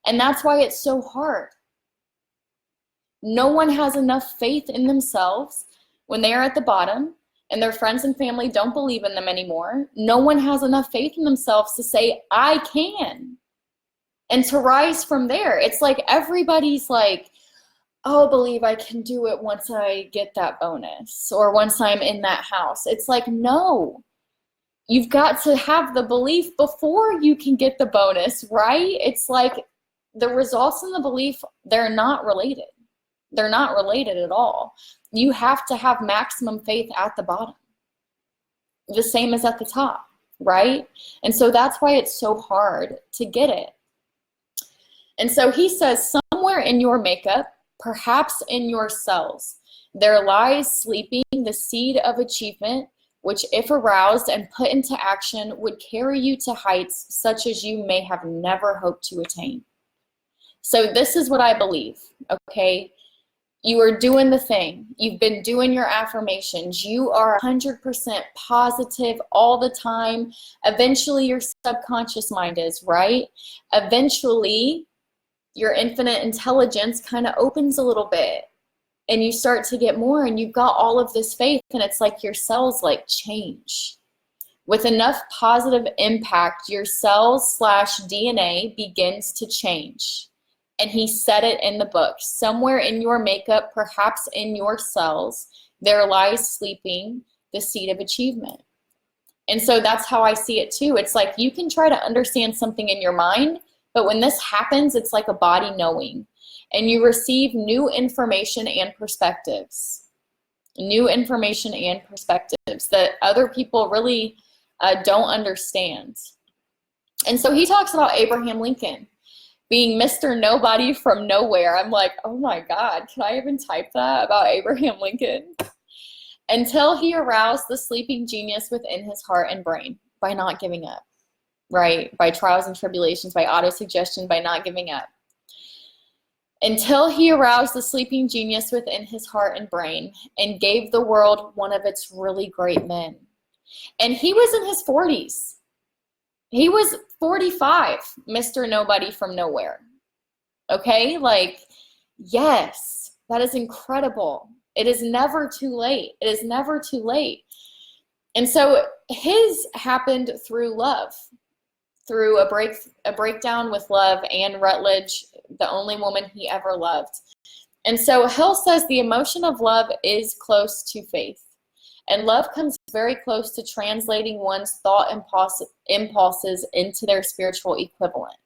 And that's why it's so hard. No one has enough faith in themselves when they are at the bottom and their friends and family don't believe in them anymore. No one has enough faith in themselves to say, I can, and to rise from there. It's like everybody's like, oh, believe I can do it once I get that bonus or once I'm in that house. It's like, no. You've got to have the belief before you can get the bonus, right? It's like the results and the belief, they're not related. They're not related at all. You have to have maximum faith at the bottom, the same as at the top, right? And so that's why it's so hard to get it. And so he says, somewhere in your makeup, perhaps in your cells, there lies sleeping the seed of achievement, which if aroused and put into action would carry you to heights such as you may have never hoped to attain. So this is what I believe, okay? You are doing the thing. You've been doing your affirmations. You are 100% positive all the time. Eventually your subconscious mind is, right? Eventually your infinite intelligence kind of opens a little bit. And you start to get more, and you've got all of this faith, and it's like your cells like change. With enough positive impact, your cells/DNA begins to change. And he said it in the book, somewhere in your makeup, perhaps in your cells, there lies sleeping the seed of achievement. And so that's how I see it too. It's like you can try to understand something in your mind, but when this happens, it's like a body knowing. And you receive new information and perspectives. New information and perspectives that other people really don't understand. And so he talks about Abraham Lincoln being Mr. Nobody from nowhere. I'm like, oh my God, can I even type that about Abraham Lincoln? Until he aroused the sleeping genius within his heart and brain by not giving up, right? By trials and tribulations, by autosuggestion, by not giving up. Until he aroused the sleeping genius within his heart and brain and gave the world one of its really great men. And he was in his 40s. He was 45, Mr. Nobody from nowhere. Okay? Like, yes, that is incredible. It is never too late. It is never too late. And so his happened through love. Through a breakdown with love, Anne Rutledge, the only woman he ever loved. And so Hill says the emotion of love is close to faith. And love comes very close to translating one's thought impulses into their spiritual equivalent.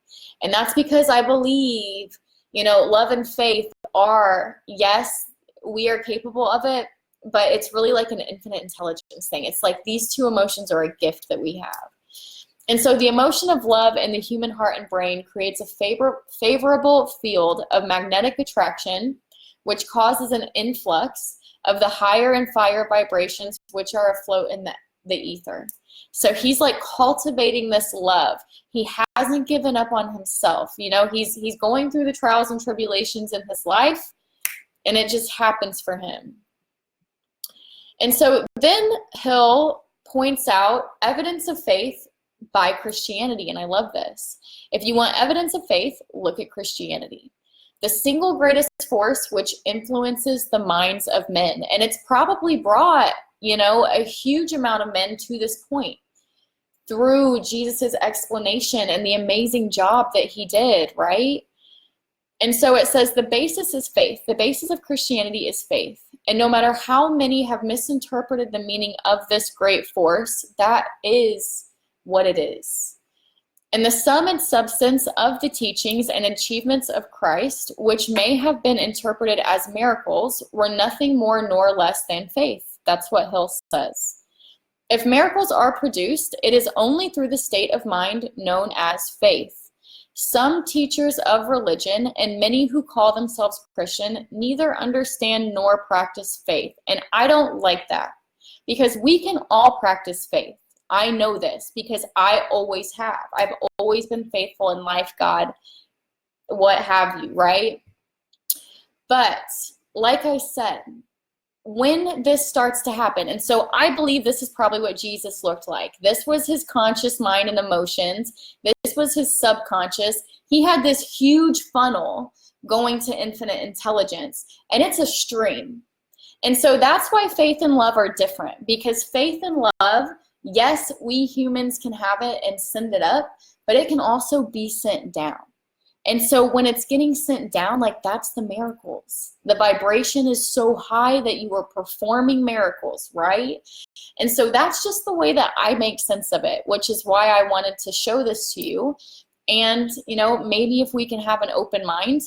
And that's because I believe, you know, love and faith are, yes, we are capable of it, but it's really like an infinite intelligence thing. It's like these two emotions are a gift that we have. And so the emotion of love in the human heart and brain creates a favorable field of magnetic attraction, which causes an influx of the higher and higher vibrations, which are afloat in the ether. So he's like cultivating this love. He hasn't given up on himself. You know, he's going through the trials and tribulations in his life, and it just happens for him. And so then Hill points out evidence of faith by Christianity, and I love this. If you want evidence of faith, look at Christianity. The single greatest force which influences the minds of men. And it's probably brought, a huge amount of men to this point through Jesus's explanation and the amazing job that he did, right? And so it says the basis is faith. The basis of Christianity is faith. And no matter how many have misinterpreted the meaning of this great force, that is what it is. And the sum and substance of the teachings and achievements of Christ, which may have been interpreted as miracles, were nothing more nor less than faith. That's what Hill says. If miracles are produced, it is only through the state of mind known as faith. Some teachers of religion and many who call themselves Christian neither understand nor practice faith. And I don't like that, because we can all practice faith. I know this because I always have. I've always been faithful in life, God, what have you, right? But like I said, when this starts to happen, and so I believe this is probably what Jesus looked like. This was his conscious mind and emotions. This was his subconscious. He had this huge funnel going to infinite intelligence, and it's a stream. And so that's why faith and love are different, because faith and love, yes, we humans can have it and send it up, but it can also be sent down. And so when it's getting sent down, like, that's the miracles. The vibration is so high that you are performing miracles, right? And so that's just the way that I make sense of it, which is why I wanted to show this to you. And, maybe if we can have an open mind,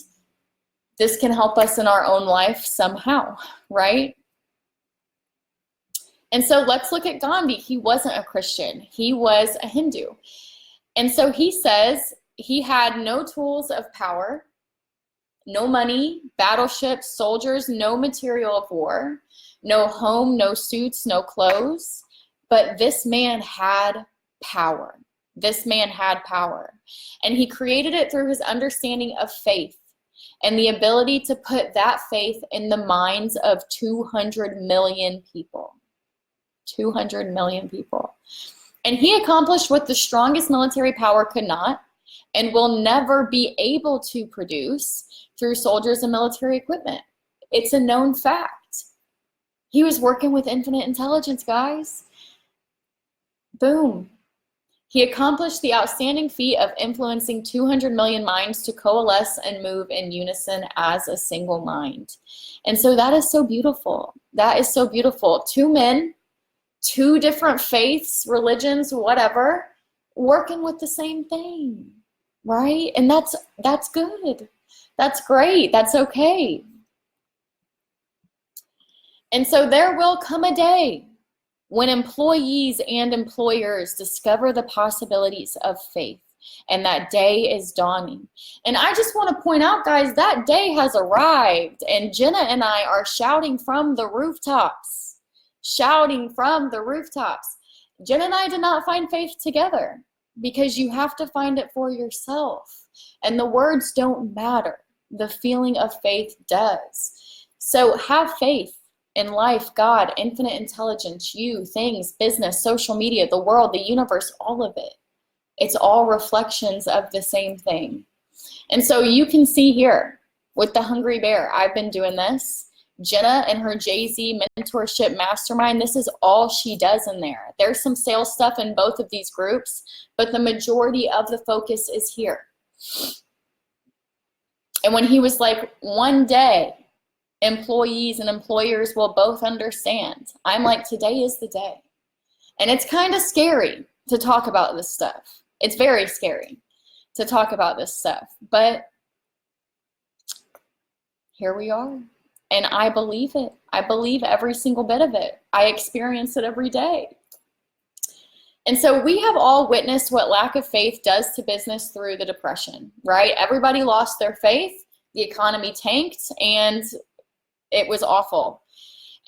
this can help us in our own life somehow, right? And so let's look at Gandhi. He wasn't a Christian. He was a Hindu. And so he says he had no tools of power, no money, battleships, soldiers, no material of war, no home, no suits, no clothes. But this man had power. This man had power. And he created it through his understanding of faith and the ability to put that faith in the minds of 200 million people. 200 million people. And he accomplished what the strongest military power could not and will never be able to produce through soldiers and military equipment. It's a known fact. He was working with infinite intelligence, guys. Boom. He accomplished the outstanding feat of influencing 200 million minds to coalesce and move in unison as a single mind. And so that is so beautiful. That is so beautiful. Two men, two different faiths, religions, whatever, working with the same thing, right? And that's good. That's great. That's okay. And so there will come a day when employees and employers discover the possibilities of faith, and that day is dawning. And I just want to point out, guys, that day has arrived, and Jenna and I are shouting from the rooftops. Shouting from the rooftops. Jen and I did not find faith together, because you have to find it for yourself. And the words don't matter. The feeling of faith does. So have faith in life, God, infinite intelligence, you, things, business, social media, the world, the universe, all of it. It's all reflections of the same thing. And so you can see here with the Hungry Bear, I've been doing this. Jenna and her Jay-Z mentorship mastermind, this is all she does in there. There's some sales stuff in both of these groups, but the majority of the focus is here. And when he was like, one day, employees and employers will both understand, I'm like, today is the day. And it's kind of scary to talk about this stuff. It's very scary to talk about this stuff, but here we are. And I believe it. I believe every single bit of it. I experience it every day. And so we have all witnessed what lack of faith does to business through the Depression, right? Everybody lost their faith, the economy tanked, and it was awful.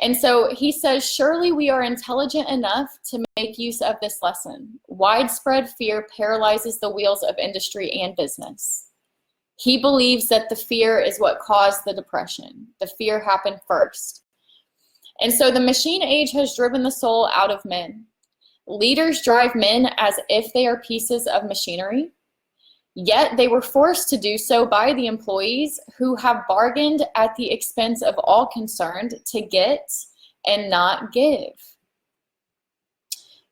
And so he says, surely we are intelligent enough to make use of this lesson. Widespread fear paralyzes the wheels of industry and business. He believes that the fear is what caused the Depression. The fear happened first. And so the machine age has driven the soul out of men. Leaders drive men as if they are pieces of machinery, yet they were forced to do so by the employees who have bargained at the expense of all concerned to get and not give.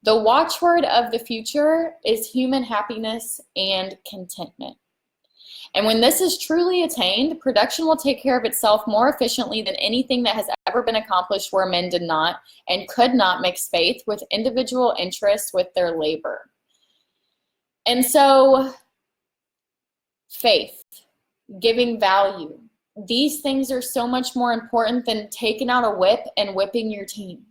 The watchword of the future is human happiness and contentment. And when this is truly attained, production will take care of itself more efficiently than anything that has ever been accomplished where men did not and could not mix faith with individual interests with their labor. And so, faith, giving value, these things are so much more important than taking out a whip and whipping your team.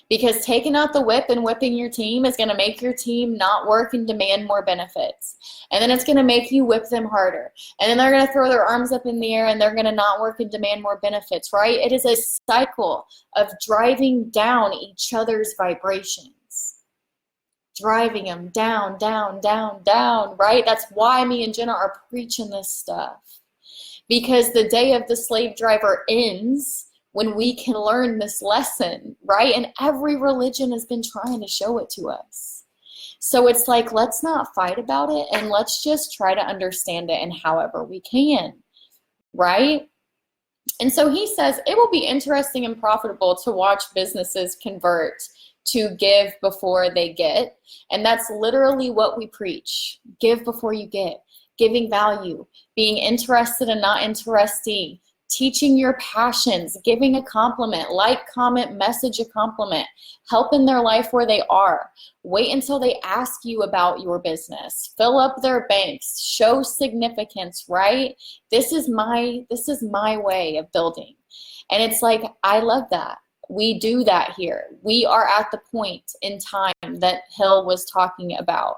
Because taking out the whip and whipping your team is going to make your team not work and demand more benefits. And then it's going to make you whip them harder. And then they're going to throw their arms up in the air and they're going to not work and demand more benefits, right? It is a cycle of driving down each other's vibrations. Driving them down, down, down, down, right? That's why me and Jenna are preaching this stuff. Because the day of the slave driver ends when we can learn this lesson, right? And every religion has been trying to show it to us. So it's like, let's not fight about it and let's just try to understand it in however we can, right? And so he says, it will be interesting and profitable to watch businesses convert to give before they get. And that's literally what we preach. Give before you get. Giving value, being interested and not interesting, teaching your passions, giving a compliment, like, comment, message a compliment, help in their life where they are. Wait until they ask you about your business. Fill up their banks, show significance, right? This is my way of building. And it's like, I love that. We do that here. We are at the point in time that Hill was talking about.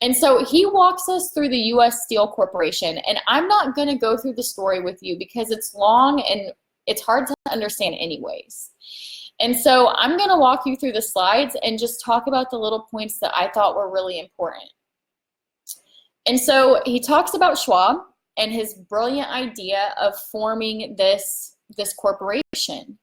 And so he walks us through the U.S. Steel Corporation, and I'm not going to go through the story with you because it's long and it's hard to understand anyways. And so I'm going to walk you through the slides and just talk about the little points that I thought were really important. And so he talks about Schwab and his brilliant idea of forming this corporation.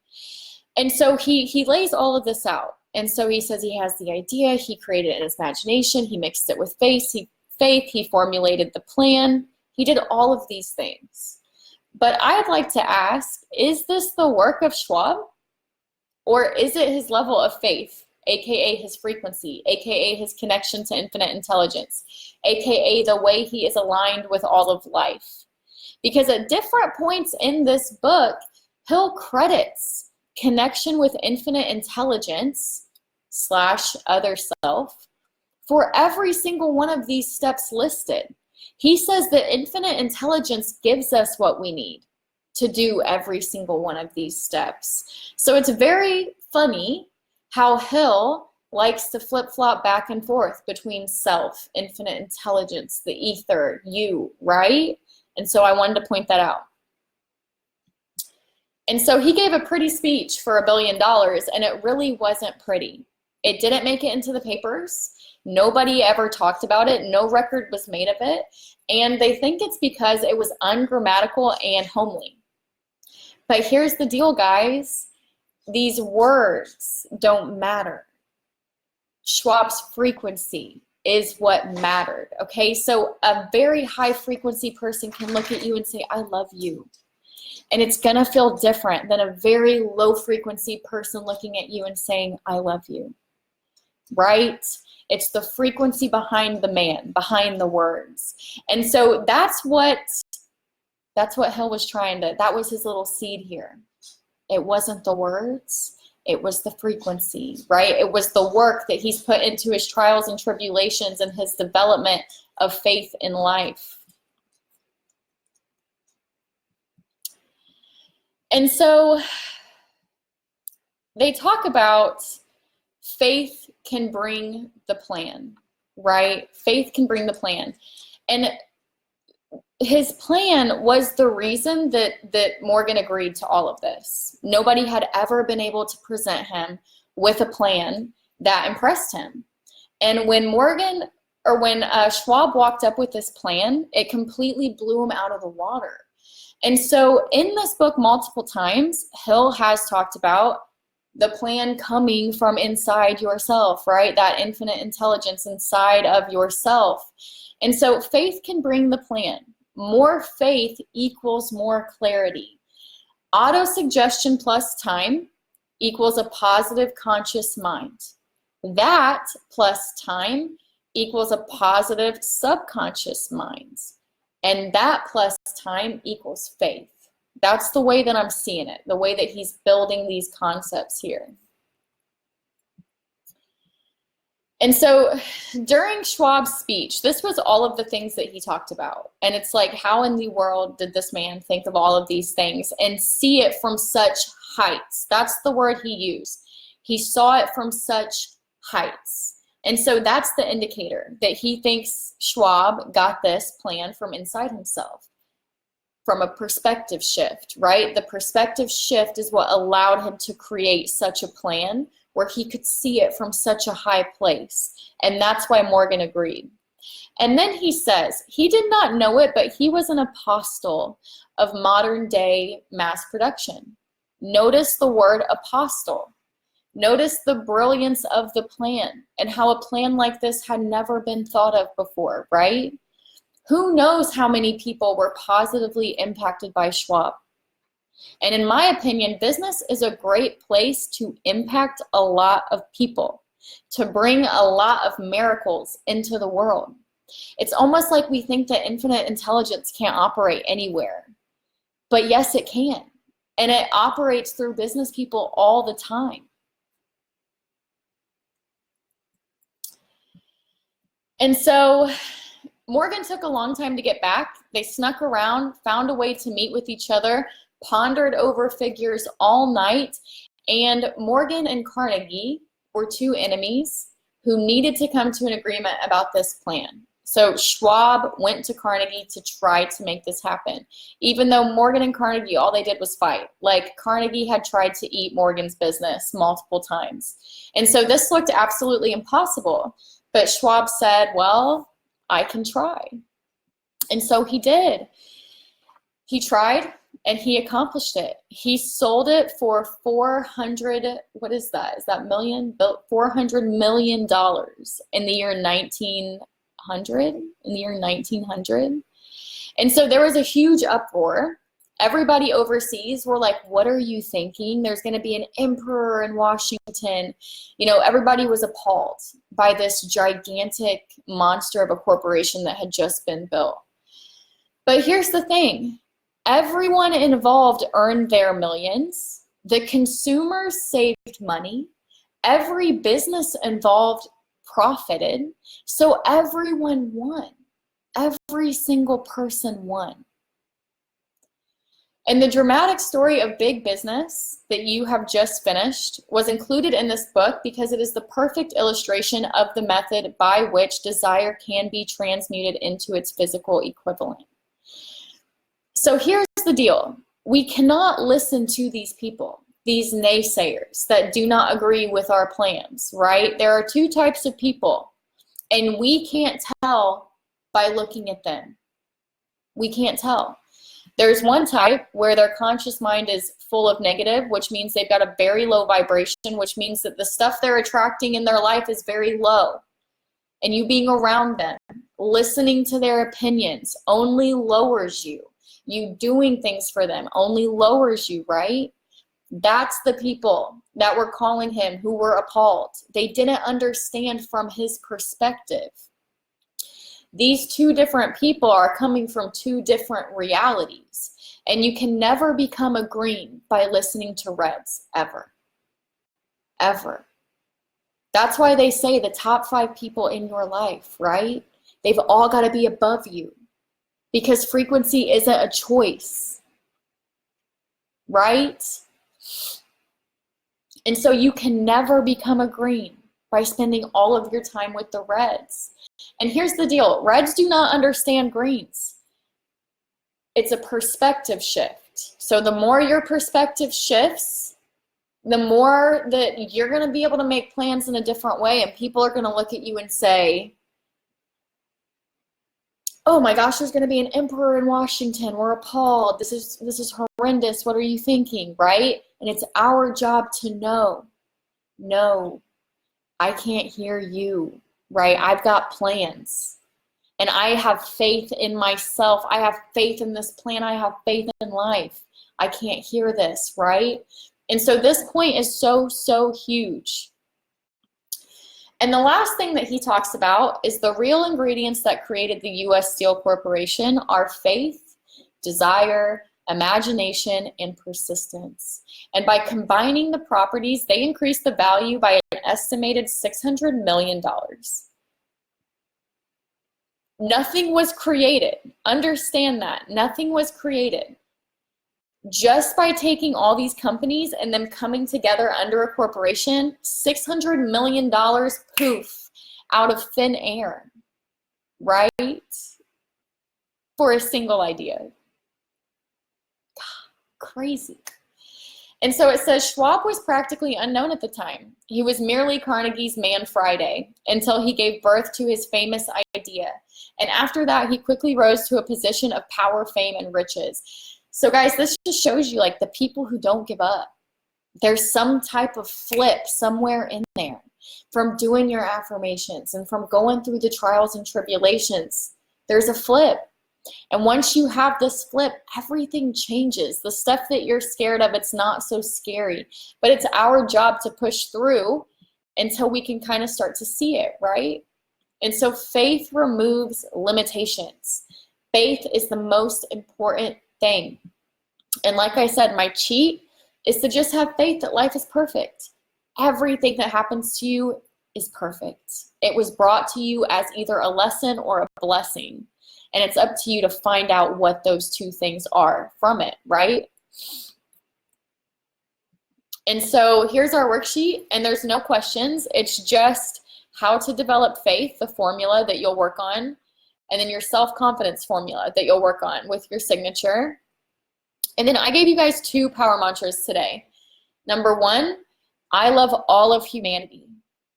And so he lays all of this out. And so he says he has the idea, he created it in his imagination, he mixed it with faith, he formulated the plan, he did all of these things. But I'd like to ask, is this the work of Schwab? Or is it his level of faith, aka his frequency, aka his connection to infinite intelligence, aka the way he is aligned with all of life? Because at different points in this book, Hill credits connection with infinite intelligence / other self for every single one of these steps listed. He says that infinite intelligence gives us what we need to do every single one of these steps. So it's very funny how Hill likes to flip-flop back and forth between self, infinite intelligence, the ether, you, right? And so I wanted to point that out. And so he gave a pretty speech for $1 billion, and it really wasn't pretty. It didn't make it into the papers. Nobody ever talked about it. No record was made of it. And they think it's because it was ungrammatical and homely. But here's the deal, guys. These words don't matter. Schwab's frequency is what mattered, okay? So a very high frequency person can look at you and say, I love you. And it's going to feel different than a very low frequency person looking at you and saying, I love you, right? It's the frequency behind the man, behind the words. And so that's what Hill was trying to, that was his little seed here. It wasn't the words, it was the frequency, right? It was the work that he's put into his trials and tribulations and his development of faith in life. And so they talk about faith can bring the plan, right? Faith can bring the plan. And his plan was the reason that Morgan agreed to all of this. Nobody had ever been able to present him with a plan that impressed him. And when Schwab walked up with this plan, it completely blew him out of the water. And so in this book multiple times, Hill has talked about The plan coming from inside yourself, right? That infinite intelligence inside of yourself. And so faith can bring the plan. More faith equals more clarity. Auto-suggestion plus time equals a positive conscious mind. That plus time equals a positive subconscious mind. And that plus time equals faith. That's the way that I'm seeing it, the way that he's building these concepts here. And so during Schwab's speech, this was all of the things that he talked about. And it's like, how in the world did this man think of all of these things and see it from such heights? That's the word he used. He saw it from such heights. And so that's the indicator that he thinks Schwab got this plan from inside himself, from a perspective shift, right? The perspective shift is what allowed him to create such a plan where he could see it from such a high place. And that's why Morgan agreed. And then he says, he did not know it, but he was an apostle of modern day mass production. Notice the word apostle. Notice the brilliance of the plan and how a plan like this had never been thought of before, right? Who knows how many people were positively impacted by Schwab? And in my opinion, business is a great place to impact a lot of people, to bring a lot of miracles into the world. It's almost like we think that infinite intelligence can't operate anywhere. But yes, it can. And it operates through business people all the time. And so Morgan took a long time to get back. They snuck around, found a way to meet with each other, pondered over figures all night, and Morgan and Carnegie were two enemies who needed to come to an agreement about this plan. So Schwab went to Carnegie to try to make this happen, even though Morgan and Carnegie, all they did was fight. Like, Carnegie had tried to eat Morgan's business multiple times. And so this looked absolutely impossible. But Schwab said, well, I can try. And so he did. He tried and he accomplished it. He sold it for 400, what is that? Is that million? $400 million in the year 1900. And so there was a huge uproar. Everybody overseas were like, what are you thinking? There's going to be an emperor in Washington. You know, everybody was appalled by this gigantic monster of a corporation that had just been built. But here's the thing. Everyone involved earned their millions. The consumers saved money. Every business involved profited. So everyone won. Every single person won. And the dramatic story of big business that you have just finished was included in this book because it is the perfect illustration of the method by which desire can be transmuted into its physical equivalent. So here's the deal. We cannot listen to these people, these naysayers that do not agree with our plans, right? There are two types of people, and we can't tell by looking at them. We can't tell. There's one type where their conscious mind is full of negative, which means they've got a very low vibration, which means that the stuff they're attracting in their life is very low. And you being around them, listening to their opinions only lowers you. You doing things for them only lowers you, right? That's the people that were calling him who were appalled. They didn't understand from his perspective. These two different people are coming from two different realities. And you can never become a green by listening to reds, ever. Ever. That's why they say the top 5 people in your life, right? They've all got to be above you. Because frequency isn't a choice. Right? And so you can never become a green by spending all of your time with the reds. And here's the deal. Reds do not understand greens. It's a perspective shift. So the more your perspective shifts, the more that you're going to be able to make plans in a different way. And people are going to look at you and say, oh my gosh, there's going to be an emperor in Washington. We're appalled. This is horrendous. What are you thinking, right? And it's our job to know, no, I can't hear you, right? I've got plans. And I have faith in myself. I have faith in this plan. I have faith in life. I can't hear this, right? And so this point is so, so huge. And the last thing that he talks about is the real ingredients that created the U.S. Steel Corporation are faith, desire, imagination, and persistence. And by combining the properties, they increased the value by an estimated $600 million. Nothing was created. Understand that. Nothing was created. Just by taking all these companies and them coming together under a corporation, $600 million poof, out of thin air, right? For a single idea. Crazy. And so it says Schwab was practically unknown at the time. He was merely Carnegie's Man Friday until he gave birth to his famous idea. And after that, he quickly rose to a position of power, fame, and riches. So guys, this just shows you like the people who don't give up. There's some type of flip somewhere in there from doing your affirmations and from going through the trials and tribulations. There's a flip. And once you have this flip, everything changes. The stuff that you're scared of, it's not so scary. But it's our job to push through until we can kind of start to see it, right? And so faith removes limitations. Faith is the most important thing. And like I said, my cheat is to just have faith that life is perfect. Everything that happens to you is perfect. It was brought to you as either a lesson or a blessing. And it's up to you to find out what those two things are from it, right? And so here's our worksheet, and there's no questions. It's just how to develop faith, the formula that you'll work on, and then your self-confidence formula that you'll work on with your signature. And then I gave you guys 2 power mantras today. Number 1, I love all of humanity.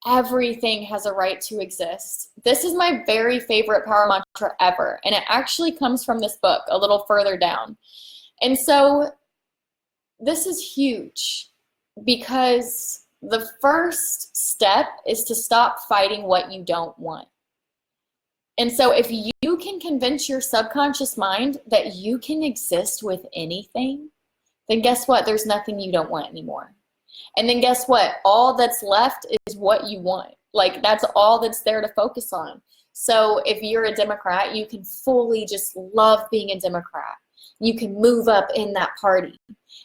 Everything has a right to exist. This is my very favorite power mantra ever, and it actually comes from this book a little further down. And so this is huge because the first step is to stop fighting what you don't want. And so if you can convince your subconscious mind that you can exist with anything, then guess what? There's nothing you don't want anymore. And then guess what? All that's left is what you want. Like that's all that's there to focus on. So if you're a Democrat, you can fully just love being a Democrat. You can move up in that party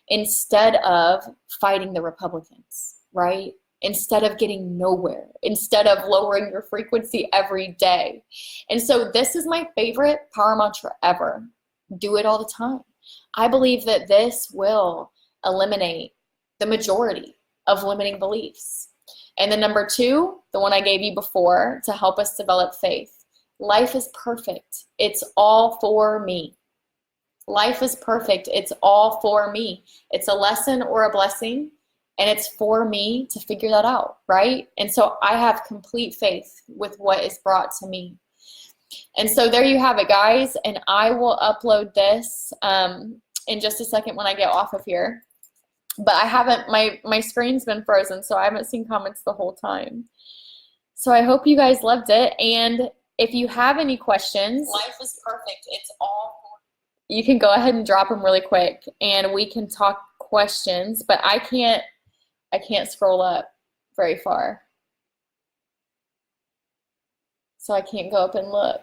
instead of fighting the Republicans, right? Instead of getting nowhere, instead of lowering your frequency every day. And so this is my favorite power mantra ever. Do it all the time. I believe that this will eliminate the majority of limiting beliefs. And then number 2, the one I gave you before to help us develop faith. Life is perfect. It's all for me. Life is perfect. It's all for me. It's a lesson or a blessing. And it's for me to figure that out, right? And so I have complete faith with what is brought to me. And so there you have it, guys. And I will upload this in just a second when I get off of here. But I haven't, my screen's been frozen, so I haven't seen comments the whole time. So I hope you guys loved it. And if you have any questions, life is perfect. It's all for you. You can go ahead and drop them really quick and we can talk questions, but I can't scroll up very far. So I can't go up and look.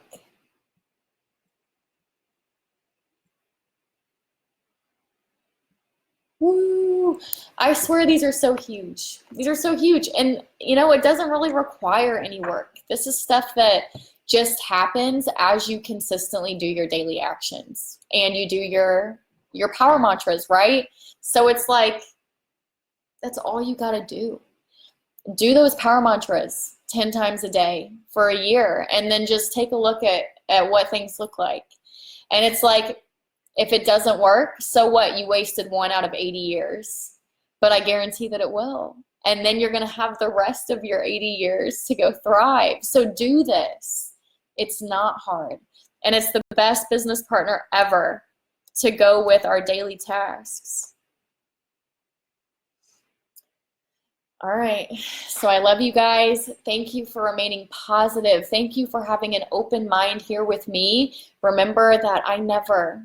Woo! I swear these are so huge. These are so huge. And you know, it doesn't really require any work. This is stuff that just happens as you consistently do your daily actions and you do your power mantras, right? So it's like, that's all you got to do. Do those power mantras 10 times a day for a year and then just take a look at what things look like. And it's like, if it doesn't work, so what? You wasted 1 out of 80 years. But I guarantee that it will. And then you're going to have the rest of your 80 years to go thrive. So do this. It's not hard. And it's the best business partner ever to go with our daily tasks. All right. So I love you guys. Thank you for remaining positive. Thank you for having an open mind here with me. Remember that I never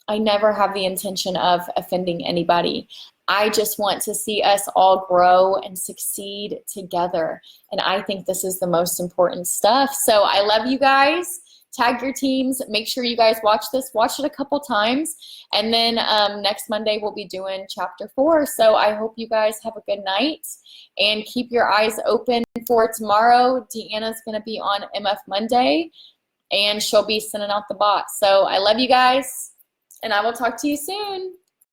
have the intention of offending anybody. I just want to see us all grow and succeed together. And I think this is the most important stuff. So I love you guys. Tag your teams. Make sure you guys watch this. Watch it a couple times. And then next Monday, we'll be doing chapter 4. So I hope you guys have a good night. And keep your eyes open for tomorrow. Deanna's going to be on MF Monday. And she'll be sending out the box. So I love you guys. And I will talk to you soon.